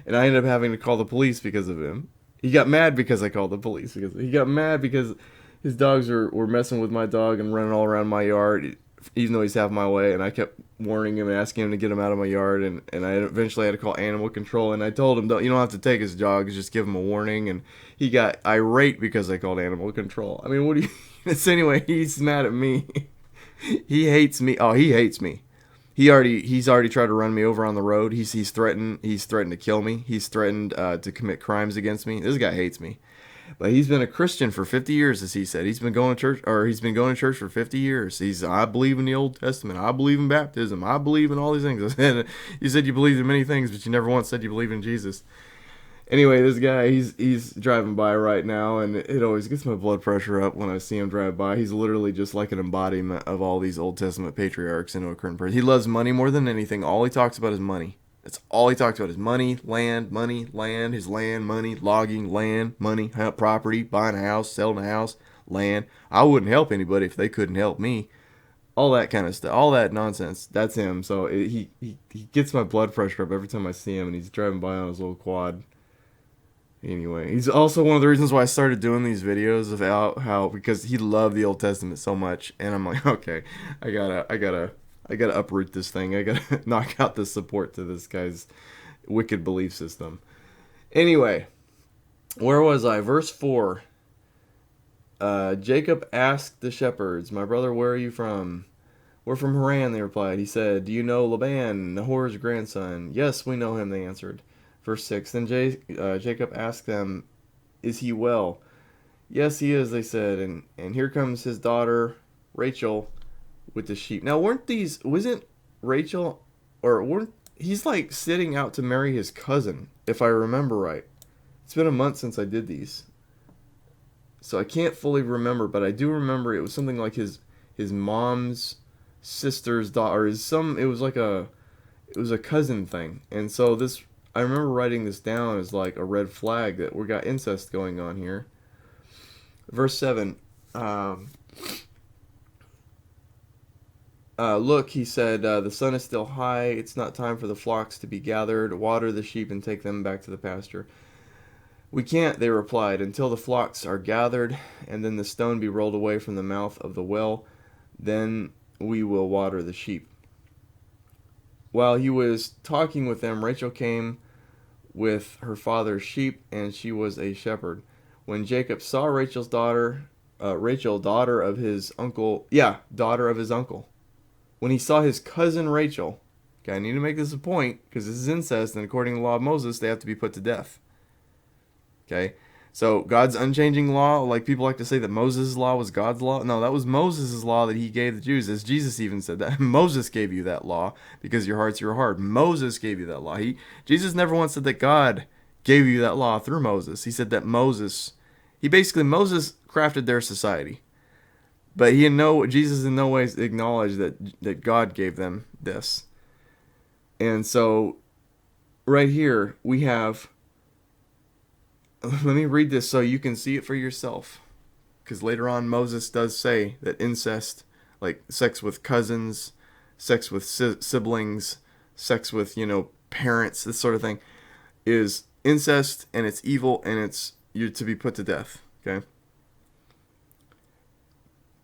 and I ended up having to call the police because of him. He got mad because I called the police because he got mad because his dogs were messing with my dog and running all around my yard, even though he's half my way, and I kept warning him and asking him to get him out of my yard, and I eventually had to call animal control, and I told him, you don't have to take his dogs, just give him a warning, and he got irate because I called animal control. I mean, what do you... So anyway, he's mad at me. He hates me. Oh, he hates me. He's already tried to run me over on the road. He's threatened to kill me. He's threatened to commit crimes against me. This guy hates me. But he's been a Christian for 50 years, as he said. He's been going to church for 50 years. I believe in the Old Testament. I believe in baptism. I believe in all these things. You said you believed in many things, but you never once said you believe in Jesus. Anyway, this guy, he's driving by right now, and it always gets my blood pressure up when I see him drive by. He's literally just like an embodiment of all these Old Testament patriarchs into a current person. He loves money more than anything. All he talks about is money. That's all he talks about is money, land, his land, money, logging, land, money, property, buying a house, selling a house, land. I wouldn't help anybody if they couldn't help me. All that kind of stuff, all that nonsense. That's him. So he gets my blood pressure up every time I see him, and he's driving by on his little quad. Anyway, he's also one of the reasons why I started doing these videos about how because he loved the Old Testament so much, and I'm like, okay, I gotta uproot this thing. I gotta knock out the support to this guy's wicked belief system. Anyway, where was I? Verse 4. Jacob asked the shepherds, "My brother, where are you from?" "We're from Haran," they replied. He said, "Do you know Laban, Nahor's grandson?" "Yes, we know him," they answered. Verse 6. Then Jacob asked them, "Is he well?" "Yes, he is," they said. And here comes his daughter, Rachel, with the sheep. Now, wasn't Rachel, he's like sitting out to marry his cousin, if I remember right. It's been a month since I did these, so I can't fully remember, but I do remember it was something like his mom's sister's daughter. It was a cousin thing, and so this I remember writing this down as like a red flag that we got incest going on here. Verse 7. Look, he said, the sun is still high. It's not time for the flocks to be gathered. Water the sheep and take them back to the pasture. "We can't," they replied, "until the flocks are gathered, and then the stone be rolled away from the mouth of the well. Then we will water the sheep." While he was talking with them, Rachel came with her father's sheep, and she was a shepherd. When Jacob saw Rachel, daughter of his uncle. When he saw his cousin Rachel, okay, I need to make this a point because this is incest, and according to the law of Moses, they have to be put to death. Okay, so God's unchanging law, like people like to say that Moses' law was God's law. No, that was Moses' law that he gave the Jews, as Jesus even said that. Moses gave you that law because your heart's your heart. Moses gave you that law. Jesus never once said that God gave you that law through Moses. He said that Moses crafted their society. But Jesus in no ways acknowledged that God gave them this. And so right here we have, let me read this so you can see it for yourself. Because later on Moses does say that incest, like sex with cousins, sex with siblings, sex with, parents, this sort of thing, is incest, and it's evil, and you're to be put to death. Okay?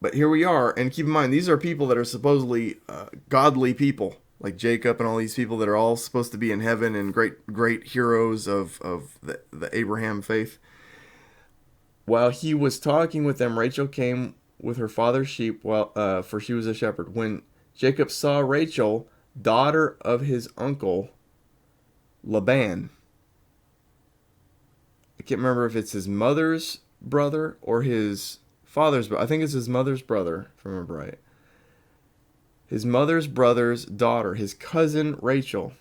But here we are, and keep in mind, these are people that are supposedly godly people, like Jacob and all these people that are all supposed to be in heaven and great heroes of the Abraham faith. While he was talking with them, Rachel came with her father's sheep, for she was a shepherd. When Jacob saw Rachel, daughter of his uncle Laban, I can't remember if it's his mother's brother or his I think it's his mother's brother, if I remember right. His mother's brother's daughter, his cousin Rachel.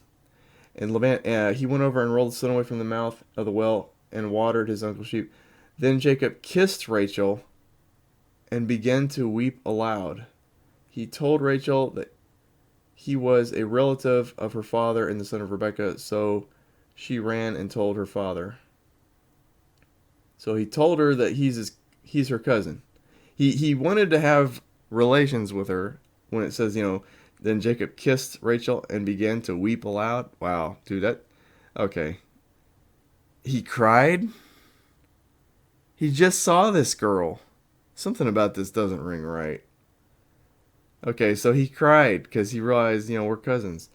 And Laban, he went over and rolled the stone away from the mouth of the well and watered his uncle's sheep. Then Jacob kissed Rachel and began to weep aloud. He told Rachel that he was a relative of her father and the son of Rebekah, so she ran and told her father. So he told her that he's her cousin. He wanted to have relations with her when it says, then Jacob kissed Rachel and began to weep aloud. Wow, dude, okay. He cried? He just saw this girl. Something about this doesn't ring right. Okay, so he cried because he realized, we're cousins.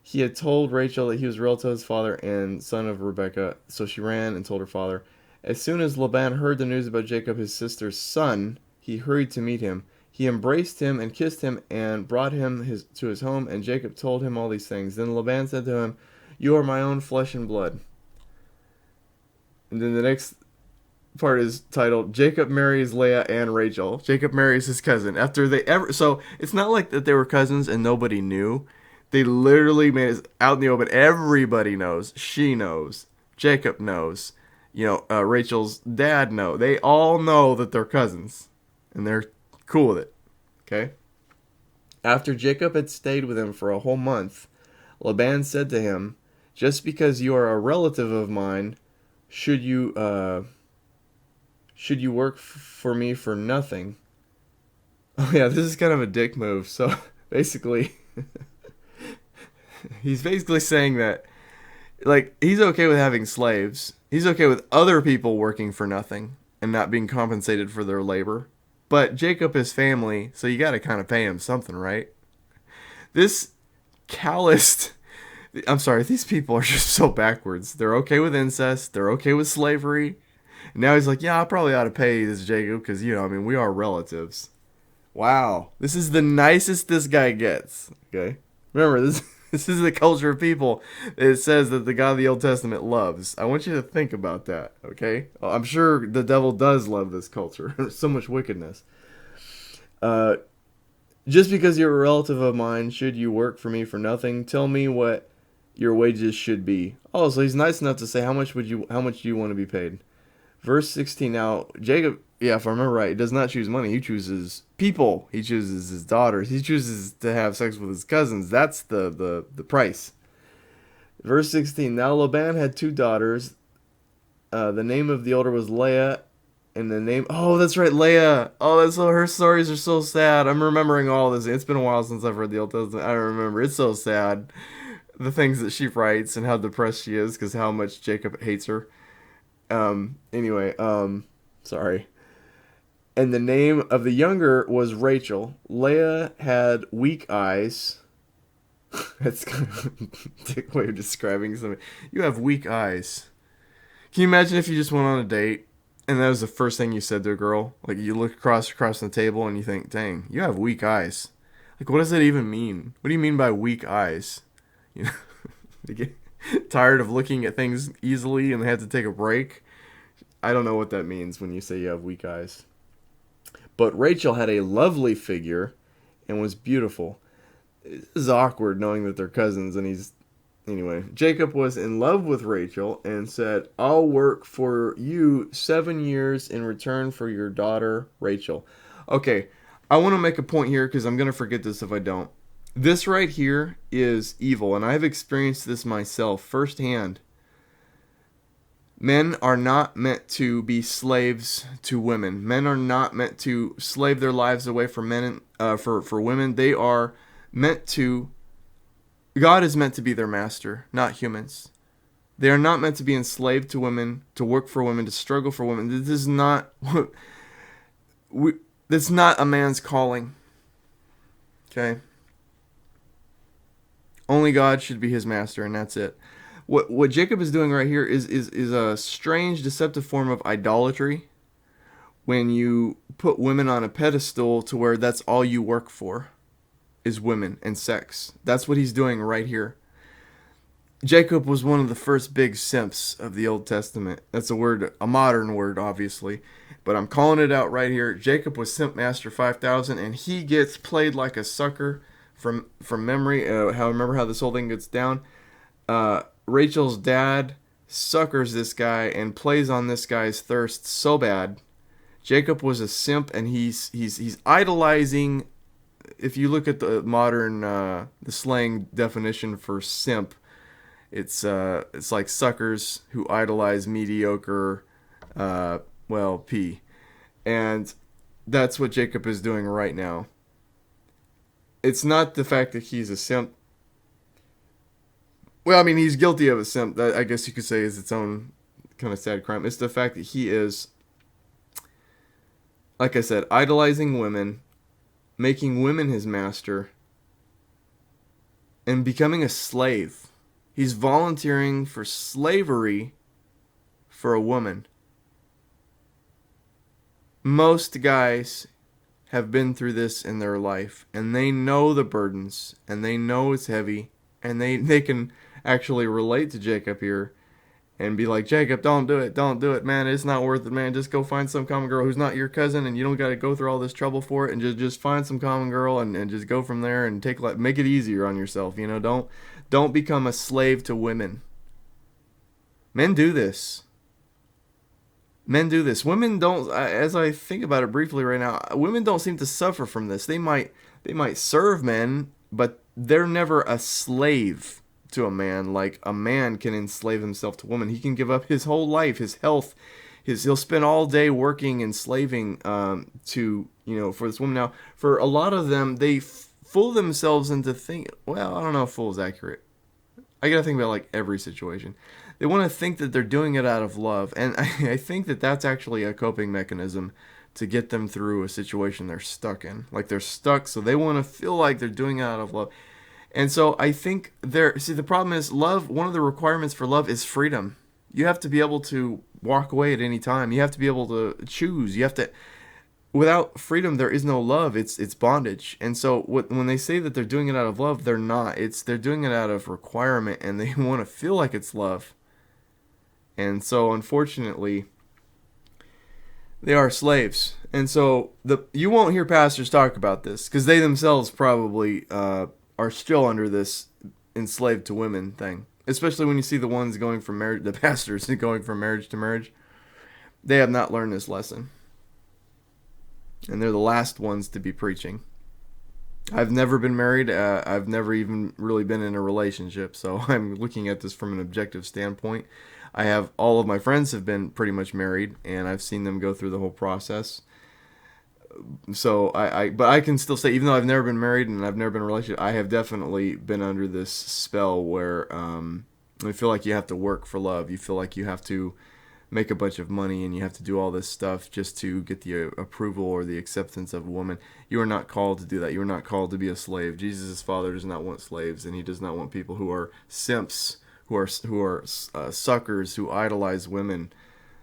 He had told Rachel that he was relative to his father and son of Rebekah, so she ran and told her father. As soon as Laban heard the news about Jacob, his sister's son, he hurried to meet him. He embraced him and kissed him and brought him to his home, and Jacob told him all these things. Then Laban said to him, "You are my own flesh and blood." And then the next part is titled, Jacob marries Leah and Rachel. Jacob marries his cousin. So it's not like that they were cousins and nobody knew. They literally made it out in the open. Everybody knows. She knows. Jacob knows. Rachel's dad knows. They all know that they're cousins. And they're cool with it. Okay? After Jacob had stayed with him for a whole month, Laban said to him, "Just because you are a relative of mine, should you work for me for nothing?" Oh yeah, this is kind of a dick move. So basically, he's basically saying that, he's okay with having slaves. He's okay with other people working for nothing and not being compensated for their labor. But Jacob is family, so you got to kind of pay him something, right? These people are just so backwards. They're okay with incest. They're okay with slavery. And now he's like, yeah, I probably ought to pay this Jacob because, we are relatives. Wow. This is the nicest this guy gets. Okay? Remember, this is the culture of people that it says that the God of the Old Testament loves. I want you to think about that, okay? I'm sure the devil does love this culture. There's so much wickedness. Just because you're a relative of mine, should you work for me for nothing? Tell me what your wages should be. Oh, so he's nice enough to say, how much do you want to be paid? Verse 16, now, Jacob, if I remember right, he does not choose money. He chooses people. He chooses his daughters. He chooses to have sex with his cousins. That's the price. Verse 16, now Laban had 2 daughters. The name of the older was Leah, and the name... Oh, that's right, Leah. Oh, her stories are so sad. I'm remembering all this. It's been a while since I've read the Old Testament. I don't remember. It's so sad. The things that she writes and how depressed she is because how much Jacob hates her. Sorry. And the name of the younger was Rachel. Leah had weak eyes. That's kind of a dick way of describing something. You have weak eyes. Can you imagine if you just went on a date and that was the first thing you said to a girl? Like, you look across the table and you think, dang, you have weak eyes. Like, what does that even mean? What do you mean by weak eyes? They get tired of looking at things easily and they have to take a break. I don't know what that means when you say you have weak eyes. But Rachel had a lovely figure and was beautiful. This is awkward knowing that they're cousins and Anyway, Jacob was in love with Rachel and said, "I'll work for you 7 years in return for your daughter Rachel." Okay, I want to make a point here because I'm going to forget this if I don't. This right here is evil, and I've experienced this myself firsthand. Men are not meant to be slaves to women. Men are not meant to slave their lives away for men. For women, they are meant to. God is meant to be their master, not humans. They are not meant to be enslaved to women, to work for women, to struggle for women. This is not. That's not a man's calling. Okay. Only God should be his master, and that's it. What Jacob is doing right here is a strange, deceptive form of idolatry when you put women on a pedestal to where that's all you work for is women and sex. That's what he's doing right here. Jacob was one of the first big simps of the Old Testament. That's a word, a modern word, obviously, but I'm calling it out right here. Jacob was Simp Master 5000, and he gets played like a sucker from memory. Remember how this whole thing gets down? Rachel's dad suckers this guy and plays on this guy's thirst so bad. Jacob was a simp, and he's idolizing. If you look at the modern the slang definition for simp, it's like suckers who idolize mediocre, P, and that's what Jacob is doing right now. It's not the fact that he's a simp. Well, I mean, he's guilty of a simp. That I guess you could say is its own kind of sad crime. It's the fact that he is, like I said, idolizing women, making women his master, and becoming a slave. He's volunteering for slavery for a woman. Most guys have been through this in their life, and they know the burdens, and they know it's heavy, and they can actually relate to Jacob here and be like, Jacob, don't do it, man, it's not worth it, man, just go find some common girl who's not your cousin, and you don't got to go through all this trouble for it, and just find some common girl and just go from there and make it easier on yourself, don't become a slave to women. Men do this. Women don't. As I think about it briefly right now, women don't seem to suffer from this. They might serve men, but they're never a slave to a man. Like a man can enslave himself to woman. He can give up his whole life, his health, he'll spend all day working and slaving to for this woman. Now, for a lot of them, they fool themselves into thinking. Well, I don't know if fool is accurate. I gotta think about like every situation. They want to think that they're doing it out of love, and I think that that's actually a coping mechanism to get them through a situation they're stuck in. Like they're stuck, so they want to feel like they're doing it out of love. And so I think the problem is love. One of the requirements for love is freedom. You have to be able to walk away at any time. You have to be able to choose. You have to. Without freedom, there is no love. It's bondage. And so when they say that they're doing it out of love, they're not. They're doing it out of requirement, and they want to feel like it's love. And so, unfortunately, they are slaves. And so you won't hear pastors talk about this because they themselves probably are still under this enslaved to women thing. Especially when you see the ones going from marriage, the pastors going from marriage to marriage. They have not learned this lesson. And they're the last ones to be preaching. I've never been married. I've never even really been in a relationship. So I'm looking at this from an objective standpoint. All of my friends have been pretty much married, and I've seen them go through the whole process. So but I can still say, even though I've never been married and I've never been in a relationship, I have definitely been under this spell where I feel like you have to work for love. You feel like you have to make a bunch of money and you have to do all this stuff just to get the approval or the acceptance of a woman. You are not called to do that. You are not called to be a slave. Jesus' Father does not want slaves, and he does not want people who are simps, who are suckers, who idolize women.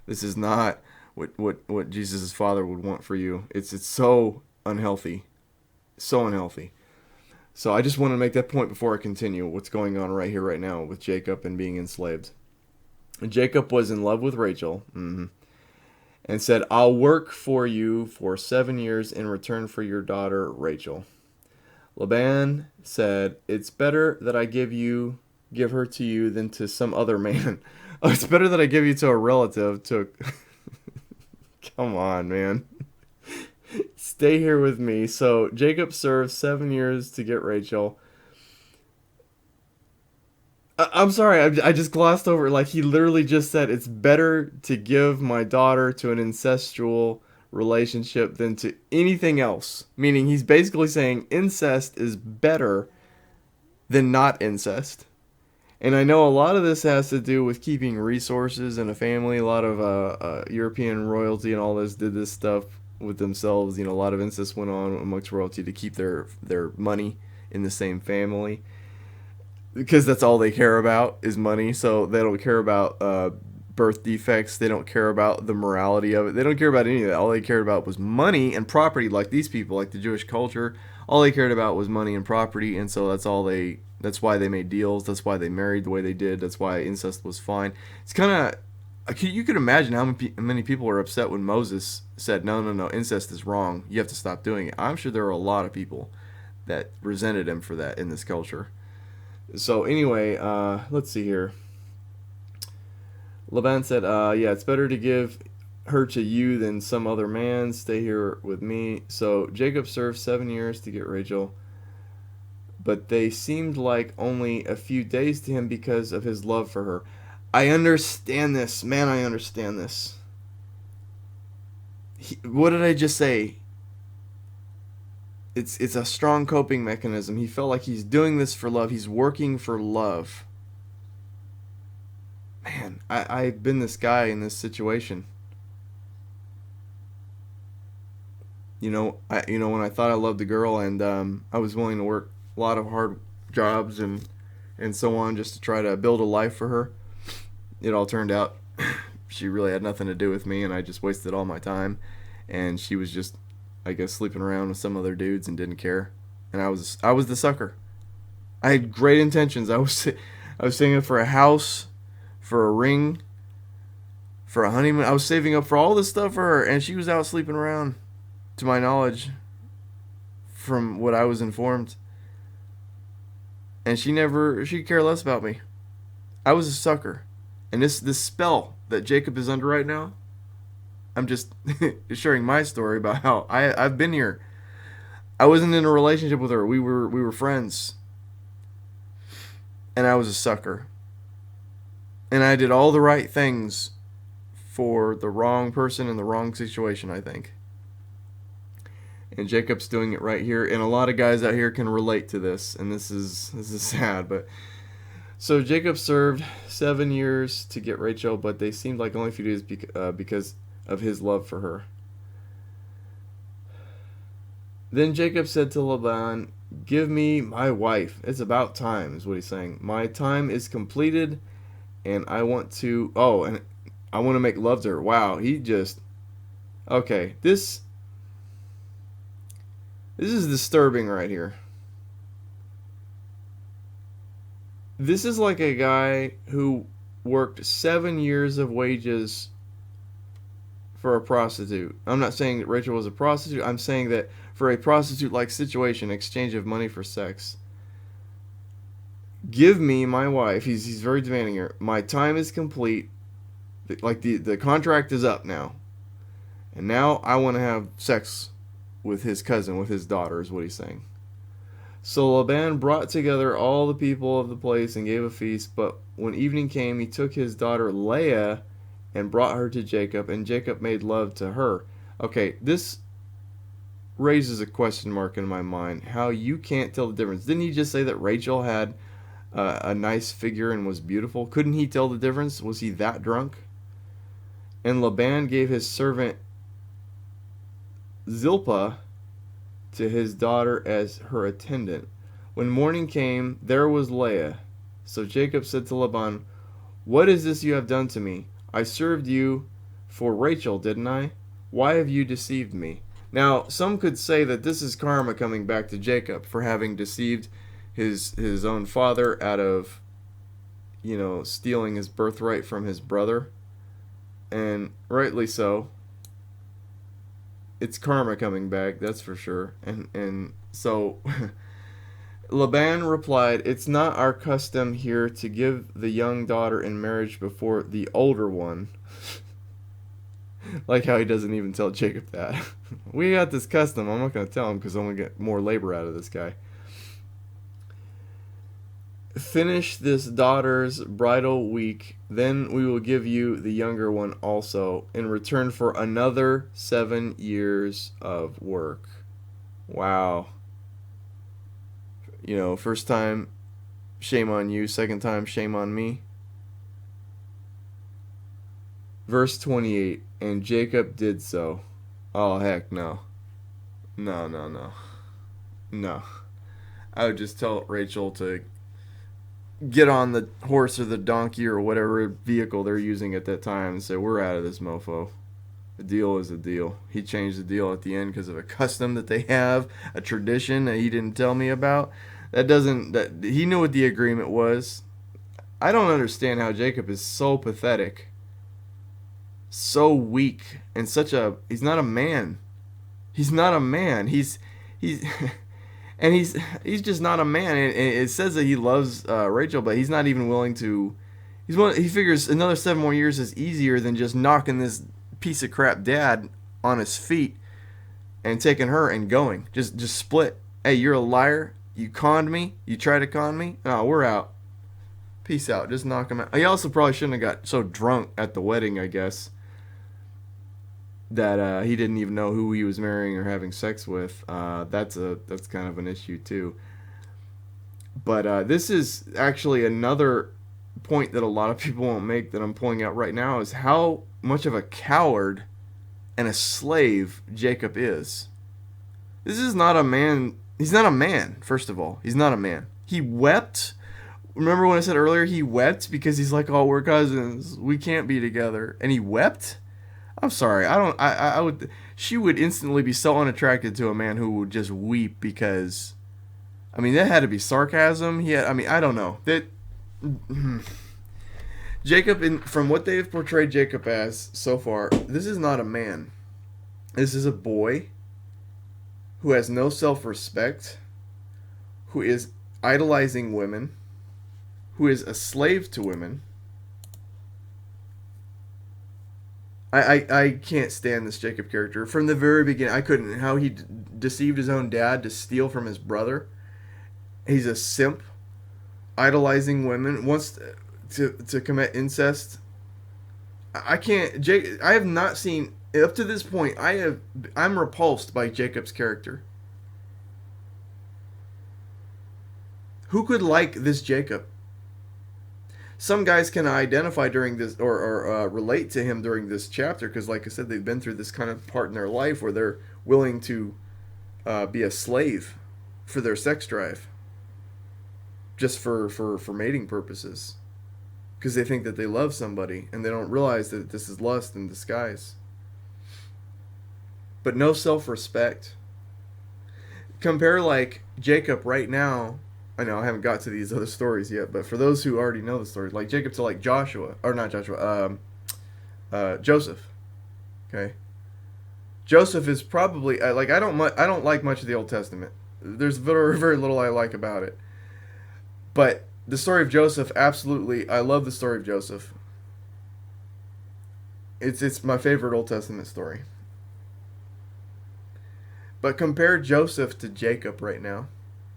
This is not what Jesus' Father would want for you. It's so unhealthy. So unhealthy. So I just want to make that point before I continue what's going on right here, right now with Jacob and being enslaved. Jacob was in love with Rachel and said, I'll work for you for 7 years in return for your daughter, Rachel. Laban said, it's better that I give her to you than to some other man. Oh, it's better that I give you to a relative. Come on, man. Stay here with me. So Jacob served 7 years to get Rachel. I'm sorry, I just glossed over. Like, he literally just said, it's better to give my daughter to an incestual relationship than to anything else. Meaning, he's basically saying incest is better than not incest. And I know a lot of this has to do with keeping resources in a family. A lot of European royalty and all this did this stuff with themselves. A lot of incest went on amongst royalty to keep their money in the same family. Because that's all they care about is money. So they don't care about birth defects. They don't care about the morality of it. They don't care about any of that. All they cared about was money and property, like these people, like the Jewish culture. all they cared about was money and property, and so that's why they made deals. That's why they married the way they did. That's why incest was fine. It's kind of, you could imagine how many people were upset when Moses said, no, no, no, incest is wrong. You have to stop doing it. I'm sure there were a lot of people that resented him for that in this culture. So anyway, let's see here. Laban said, yeah, it's better to give her to you than some other man. Stay here with me. So Jacob served 7 years to get Rachel, but they seemed like only a few days to him because of his love for her. I understand this. Man, I understand this. What did I just say? It's a strong coping mechanism. He felt like he's doing this for love. He's working for love. Man, I've been this guy in this situation. When I thought I loved a girl, and I was willing to work a lot of hard jobs and so on just to try to build a life for her. It all turned out she really had nothing to do with me, and I just wasted all my time. And she was just, I guess, sleeping around with some other dudes and didn't care. And I was the sucker. I had great intentions. I was saving up for a house, for a ring, for a honeymoon. I was saving up for all this stuff for her, and she was out sleeping around, to my knowledge, from what I was informed. And she could care less about me. I was a sucker. And this spell that Jacob is under right now, I'm just sharing my story about how I've been here. I wasn't in a relationship with her. We were friends. And I was a sucker. And I did all the right things for the wrong person in the wrong situation, I think. And Jacob's doing it right here. And a lot of guys out here can relate to this. And this is sad, but so Jacob served 7 years to get Rachel, but they seemed like only a few days because of his love for her. Then Jacob said to Laban, give me my wife. It's about time, is what he's saying. My time is completed, and I want to make love to her. Wow, okay, this is disturbing right here. This is like a guy who worked 7 years of wages for a prostitute. I'm not saying that Rachel was a prostitute. I'm saying that for a prostitute-like situation, exchange of money for sex. Give me my wife. He's very demanding here. My time is complete. Like the contract is up now. And now I want to have sex with his cousin, with his daughter, is what he's saying. So Laban brought together all the people of the place and gave a feast, but when evening came, he took his daughter Leah and brought her to Jacob, and Jacob made love to her. Okay, this raises a question mark in my mind. How you can't tell the difference. Didn't he just say that Rachel had a nice figure and was beautiful? Couldn't he tell the difference? Was he that drunk? And Laban gave his servant Zilpah to his daughter as her attendant. When morning came, there was Leah. So Jacob said to Laban, what is this you have done to me? I served you for Rachel, didn't I? Why have you deceived me? Now, some could say that this is karma coming back to Jacob for having deceived his own father out of, stealing his birthright from his brother. And rightly so. It's karma coming back, that's for sure. And so Laban replied, it's not our custom here to give the young daughter in marriage before the older one. Like how he doesn't even tell Jacob that. We got this custom. I'm not going to tell him because I'm going to get more labor out of this guy. Finish this daughter's bridal week, then we will give you the younger one also in return for another 7 years of work. Wow. First time, shame on you. Second time, shame on me. Verse 28, and Jacob did so. Oh, heck no. No. I would just tell Rachel to get on the horse or the donkey or whatever vehicle they're using at that time and say, we're out of this mofo. A deal is a deal. He changed the deal at the end because of a custom that they have, a tradition that he didn't tell me about. That doesn't that he knew what the agreement was. I don't understand how Jacob is so pathetic, so weak, and such a he's not a man. He's not a man. He's and he's just not a man. And it says that he loves Rachel, but he's not even willing to. He figures another 7 more years is easier than just knocking this piece of crap dad on his feet and taking her and going. Just split. Hey, you're a liar. You conned me. You tried to con me. No, we're out. Peace out. Just knock him out. He also probably shouldn't have got so drunk at the wedding, I guess, that he didn't even know who he was marrying or having sex with. That's kind of an issue too. But this is actually another point that a lot of people won't make that I'm pulling out right now is how much of a coward and a slave Jacob is. This is not a man. He's not a man, first of all. He's not a man. He wept. Remember when I said earlier he wept because he's like, oh, we're cousins. We can't be together. And he wept? I'm sorry. I would. She would instantly be so unattracted to a man who would just weep because. I mean, that had to be sarcasm. I don't know. Jacob, from what they've portrayed Jacob as so far, this is not a man. This is a boy who has no self-respect, who is idolizing women, who is a slave to women. I can't stand this Jacob character. From the very beginning, I couldn't. How he deceived his own dad to steal from his brother. He's a simp, idolizing women, wants to commit incest. I can't. I have not seen up to this point. I'm repulsed by Jacob's character. Who could like this Jacob? Some guys can identify during this or relate to him during this chapter because, like I said, they've been through this kind of part in their life where they're willing to be a slave for their sex drive, just for mating purposes, because they think that they love somebody and they don't realize that this is lust in disguise. But no self-respect. Compare like Jacob right now. I know I haven't got to these other stories yet, but for those who already know the stories, like Jacob to like Joshua, or not Joshua, Joseph. Okay, Joseph is probably like I don't like much of the Old Testament. There's very very little I like about it, but the story of Joseph, absolutely, I love the story of Joseph. It's my favorite Old Testament story. But compare Joseph to Jacob right now.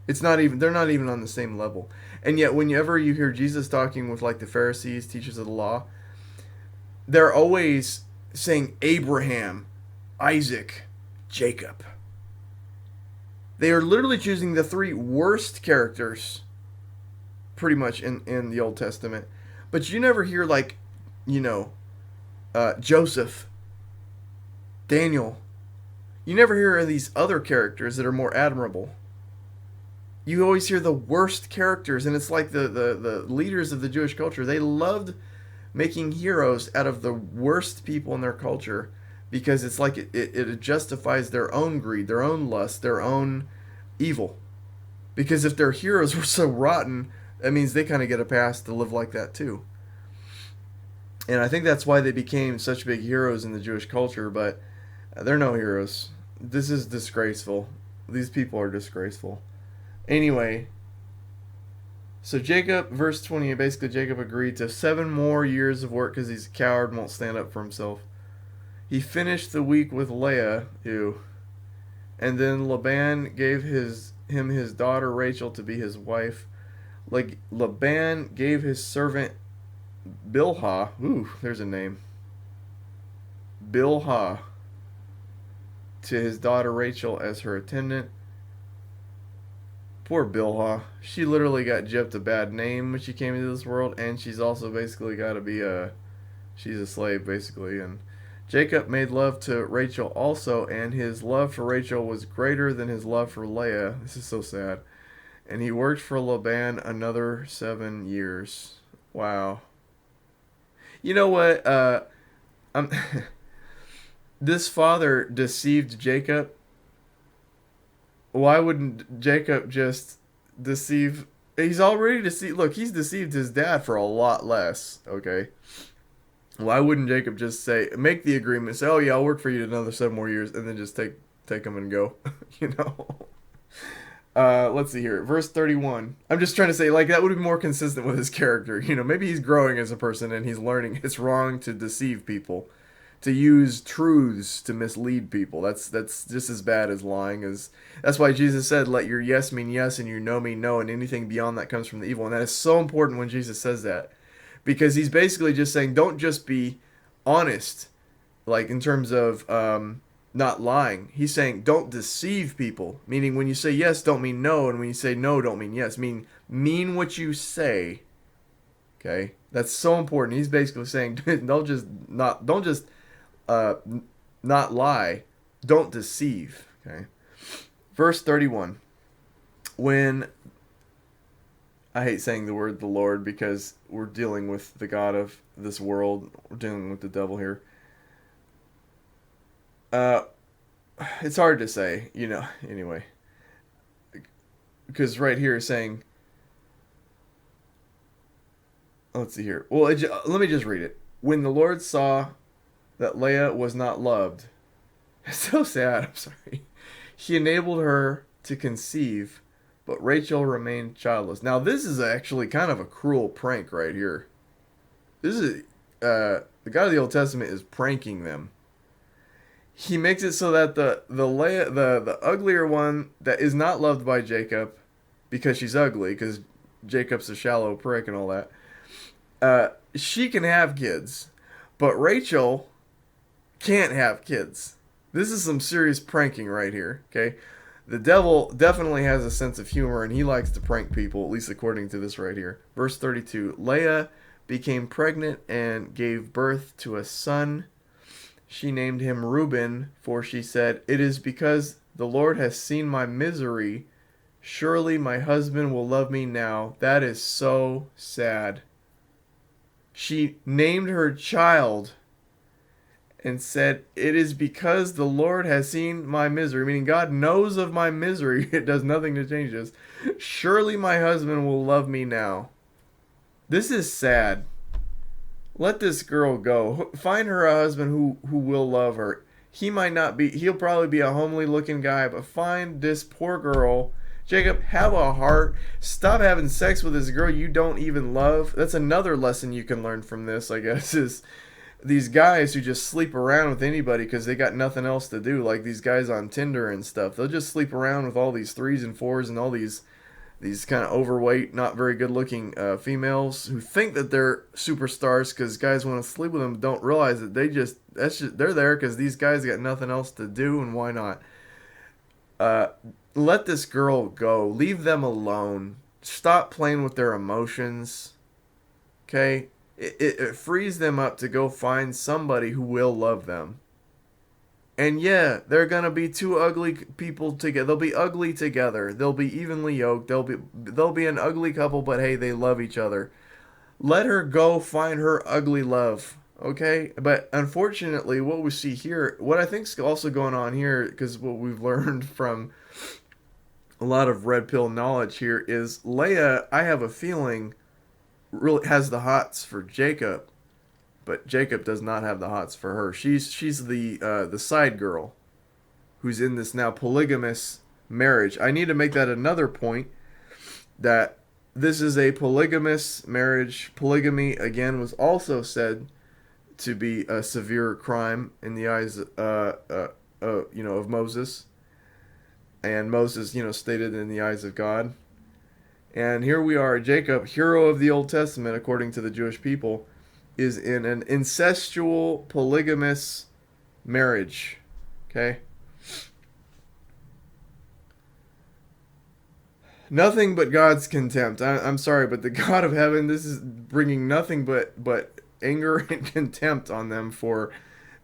They're not even on the same level. And yet whenever you hear Jesus talking with like the Pharisees, teachers of the law, they're always saying Abraham, Isaac, Jacob. They are literally choosing the three worst characters pretty much in the Old Testament. But you never hear like, Joseph, Daniel. You never hear of these other characters that are more admirable. You always hear the worst characters, and it's like the leaders of the Jewish culture. They loved making heroes out of the worst people in their culture because it's like it justifies their own greed, their own lust, their own evil. Because if their heroes were so rotten, that means they kind of get a pass to live like that too. And I think that's why they became such big heroes in the Jewish culture, but they're no heroes. This is disgraceful. These people are disgraceful. Anyway, so Jacob, verse 20, basically Jacob agreed to 7 more years of work because he's a coward and won't stand up for himself. He finished the week with Leah, and then Laban gave him his daughter Rachel to be his wife. Like Laban gave his servant Bilhah, there's a name, Bilhah, to his daughter Rachel as her attendant. Poor Bilhah. She literally got gypped a bad name when she came into this world, and she's also basically got to be she's a slave basically. And Jacob made love to Rachel also, and his love for Rachel was greater than his love for Leah. This is so sad. And he worked for Laban another 7 years. Wow. You know what? I'm this father deceived Jacob. Why wouldn't Jacob just deceive? He's already deceived. Look, he's deceived his dad for a lot less. Okay. Why wouldn't Jacob just say, make the agreement, say, oh yeah, I'll work for you another 7 more years, and then just take him and go? you know. Let's see here, verse 31. I'm just trying to say, like, that would be more consistent with his character. Maybe he's growing as a person and he's learning it's wrong to deceive people, to use truths to mislead people. That's just as bad as lying. As that's why Jesus said, "Let your yes mean yes and your no mean no, and anything beyond that comes from the evil." And that is so important when Jesus says that, because he's basically just saying, don't just be honest, like in terms of not lying. He's saying don't deceive people, meaning when you say yes, don't mean no, and when you say no, don't mean yes. Mean what you say. Okay, that's so important. He's basically saying don't just uh, not lie, don't deceive. Okay, verse 31. When I hate saying the word the Lord because we're dealing with the God of this world. We're dealing with the devil here. Uh, it's hard to say, anyway, because right here is saying, let's see here. Well, let me just read it. When the Lord saw that Leah was not loved, it's so sad, I'm sorry, he enabled her to conceive, but Rachel remained childless. Now, this is actually kind of a cruel prank right here. This is, the God of the Old Testament is pranking them. He makes it so that the uglier one that is not loved by Jacob because she's ugly, because Jacob's a shallow prick and all that, she can have kids, but Rachel can't have kids. This is some serious pranking right here. Okay, the devil definitely has a sense of humor and he likes to prank people, at least according to this right here. Verse 32. Leah became pregnant and gave birth to a son. She named him Reuben, for she said, "It is because the Lord has seen my misery. Surely my husband will love me now." That is so sad. She named her child and said, "It is because the Lord has seen my misery," meaning God knows of my misery. It does nothing to change this. "Surely my husband will love me now." This is sad. Let this girl go. Find her a husband who will love her. He might not be, he'll probably be a homely looking guy, but find this poor girl. Jacob, have a heart. Stop having sex with this girl you don't even love. That's another lesson you can learn from this, I guess, is these guys who just sleep around with anybody because they got nothing else to do, like these guys on Tinder and stuff. They'll just sleep around with all these threes and fours and all these kind of overweight, not very good looking females who think that they're superstars because guys want to sleep with them, don't realize that they're there because these guys got nothing else to do, and why not? Let this girl go. Leave them alone. Stop playing with their emotions. Okay? It frees them up to go find somebody who will love them. And yeah, they're gonna be two ugly people together. They'll be ugly together. They'll be evenly yoked. They'll be an ugly couple, but hey, they love each other. Let her go find her ugly love, okay? But unfortunately, what we see here, what I think's also going on here, because what we've learned from a lot of red pill knowledge here is Leah, I have a feeling, really has the hots for Jacob, but Jacob does not have the hots for her. She's the side girl who's in this now polygamous marriage. I need to make that another point, that this is a polygamous marriage. Polygamy, again, was also said to be a severe crime in the eyes of Moses, and Moses stated in the eyes of God. And here we are, Jacob, hero of the Old Testament according to the Jewish people, is in an incestual polygamous marriage. Okay? Nothing but God's contempt. I'm sorry, but the God of heaven, this is bringing nothing but anger and contempt on them for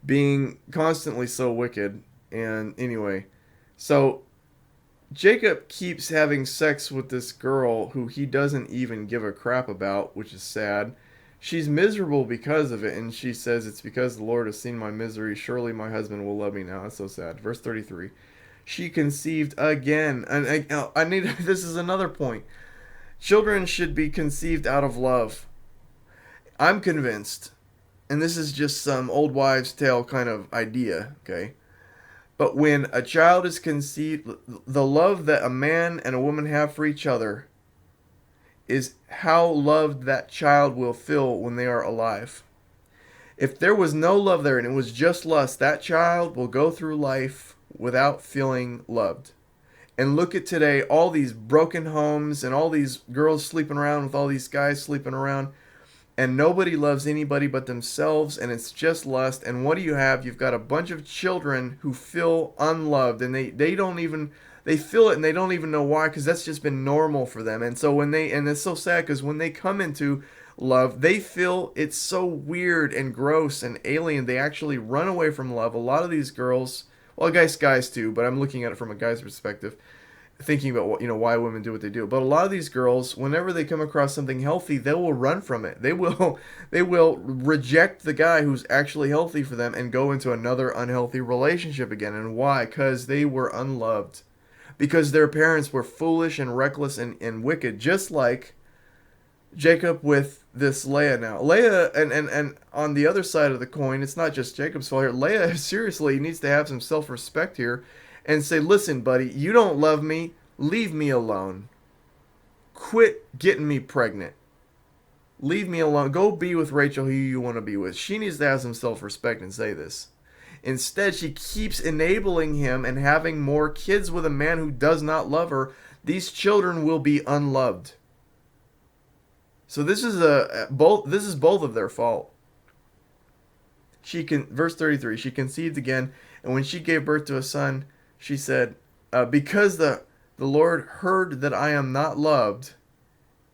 being constantly so wicked. And anyway, so Jacob keeps having sex with this girl who he doesn't even give a crap about, which is sad. she's miserable because of it, and she says, "It's because the Lord has seen my misery. Surely my husband will love me now." It's so sad. Verse 33. She conceived again. And I need this is another point. Children should be conceived out of love. I'm convinced, and this is just some old wives' tale kind of idea, okay? But when a child is conceived, the love that a man and a woman have for each other is how loved that child will feel when they are alive. If there was no love there and it was just lust, that child will go through life without feeling loved. And look at today, all these broken homes and all these girls sleeping around with all these guys sleeping around, and nobody loves anybody but themselves, and it's just lust. And what do you have? You've got a bunch of children who feel unloved, and they don't even, they feel it and they don't even know why, because that's just been normal for them. And so when they, and it's so sad, because when they come into love, they feel it's so weird and gross and alien, they actually run away from love. A lot of these girls, well, I guess guys too, but I'm looking at it from a guy's perspective, thinking about what, why women do what they do. But a lot of these girls, whenever they come across something healthy, they will run from it. They will reject the guy who's actually healthy for them and go into another unhealthy relationship again. And why? Because they were unloved, because their parents were foolish and reckless and wicked, just like Jacob with this Leah now. Leah, and on the other side of the coin, it's not just Jacob's fault here. Leah seriously needs to have some self-respect here and say, listen, buddy, you don't love me. Leave me alone. Quit getting me pregnant. Leave me alone. Go be with Rachel, who you want to be with. She needs to have some self-respect and say this. Instead, she keeps enabling him and having more kids with a man who does not love her. These children will be unloved. So this is both of their fault. Verse 33, she conceived again, and when she gave birth to a son, she said, because the Lord heard that I am not loved,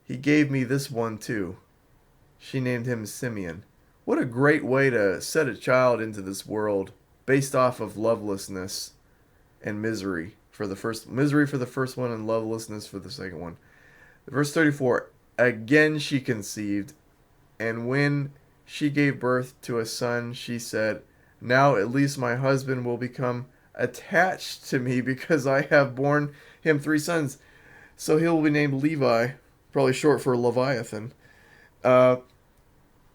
he gave me this one too. She named him Simeon. What a great way to set a child into this world based off of lovelessness and misery for the first one and lovelessness for the second one. Verse 34, again she conceived, and when she gave birth to a son, she said, now at least my husband will become attached to me because I have borne him 3 sons. So he'll be named Levi, probably short for Leviathan.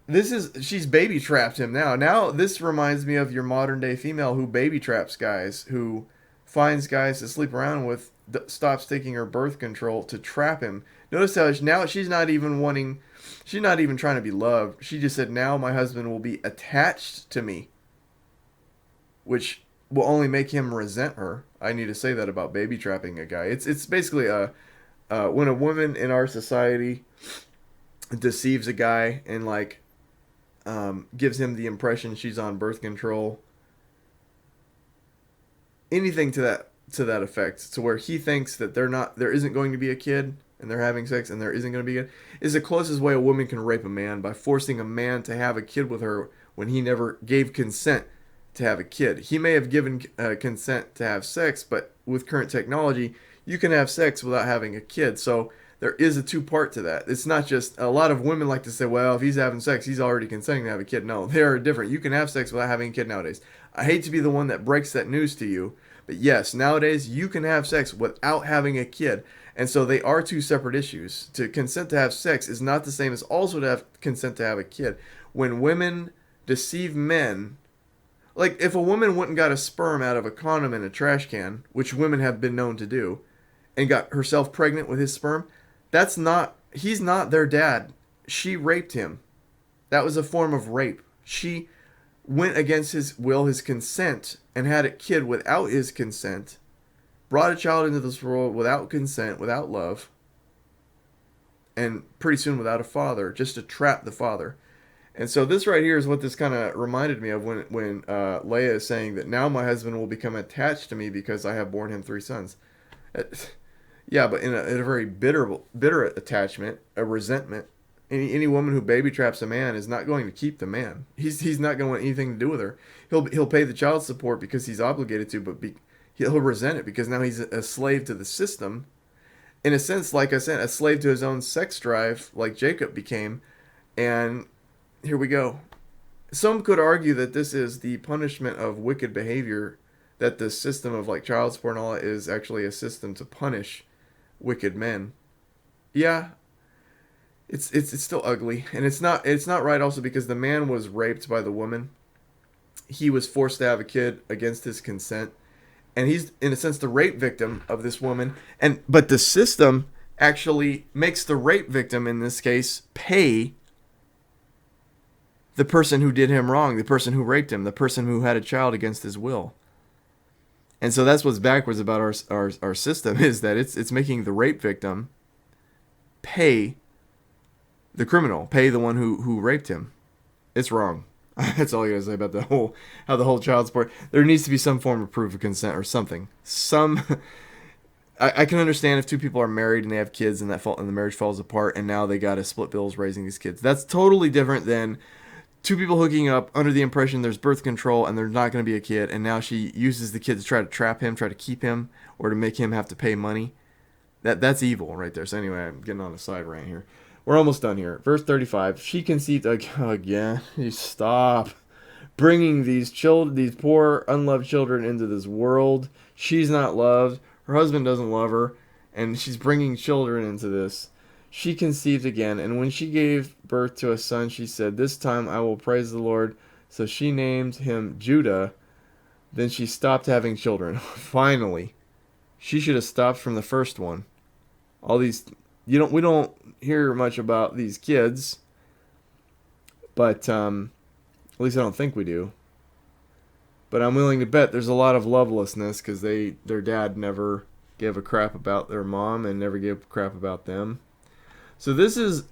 She's baby trapped him now. Now this reminds me of your modern day female who baby traps guys, who finds guys to sleep around with, stops taking her birth control to trap him. Notice how now she's not even trying to be loved. She just said, now my husband will be attached to me, which will only make him resent her. I need to say that about baby trapping a guy. It's basically when a woman in our society deceives a guy and gives him the impression she's on birth control, anything to that effect, to where he thinks that there isn't going to be a kid, and they're having sex and there isn't going to be a kid, is the closest way a woman can rape a man, by forcing a man to have a kid with her when he never gave consent to have a kid. He may have given consent to have sex, but with current technology, you can have sex without having a kid. So there is a two-part to that. It's not just, a lot of women like to say, well, if he's having sex, he's already consenting to have a kid. No, they are different. You can have sex without having a kid nowadays. I hate to be the one that breaks that news to you, but yes, nowadays you can have sex without having a kid. And so they are two separate issues. To consent to have sex is not the same as also to have consent to have a kid. When women deceive men, like if a woman went and got a sperm out of a condom in a trash can, which women have been known to do, and got herself pregnant with his sperm, he's not their dad. She raped him. That was a form of rape. She went against his will, his consent, and had a kid without his consent, brought a child into this world without consent, without love, and pretty soon without a father, just to trap the father. And so this right here is what this kind of reminded me of when Leah is saying that now my husband will become attached to me because I have borne him 3 sons. Yeah, but in a very bitter attachment, a resentment. Any woman who baby traps a man is not going to keep the man. He's not going to want anything to do with her. He'll pay the child support because he's obligated to, but he'll resent it because now he's a slave to the system. In a sense, like I said, a slave to his own sex drive, like Jacob became, and here we go. Some could argue that this is the punishment of wicked behavior, that the system of like child support and all that is actually a system to punish wicked men. Yeah, it's still ugly, and it's not right also because the man was raped by the woman. He was forced to have a kid against his consent, and he's in a sense the rape victim of this woman. And but the system actually makes the rape victim in this case pay the person who did him wrong, the person who raped him, the person who had a child against his will. And so that's what's backwards about our system, is that it's making the rape victim pay the criminal, pay the one who raped him. It's wrong. That's all I gotta say about how the whole child support. There needs to be some form of proof of consent or something. I can understand if two people are married and they have kids and and the marriage falls apart and now they gotta split bills raising these kids. That's totally different than two people hooking up under the impression there's birth control and there's not going to be a kid, and now she uses the kid to try to trap him, try to keep him, or to make him have to pay money. That's evil right there. So anyway, I'm getting on a side rant here. We're almost done here. Verse 35. She conceived again. You stop bringing these poor unloved children into this world. She's not loved. Her husband doesn't love her, and she's bringing children into this. She conceived again, and when she gave birth to a son, she said, "This time I will praise the Lord." So she named him Judah. Then she stopped having children. Finally, she should have stopped from the first one. All these, we don't hear much about these kids, but at least I don't think we do. But I'm willing to bet there's a lot of lovelessness because their dad never gave a crap about their mom and never gave a crap about them. So this is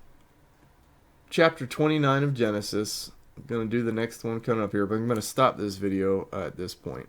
chapter 29 of Genesis. I'm going to do the next one coming up here, but I'm going to stop this video at this point.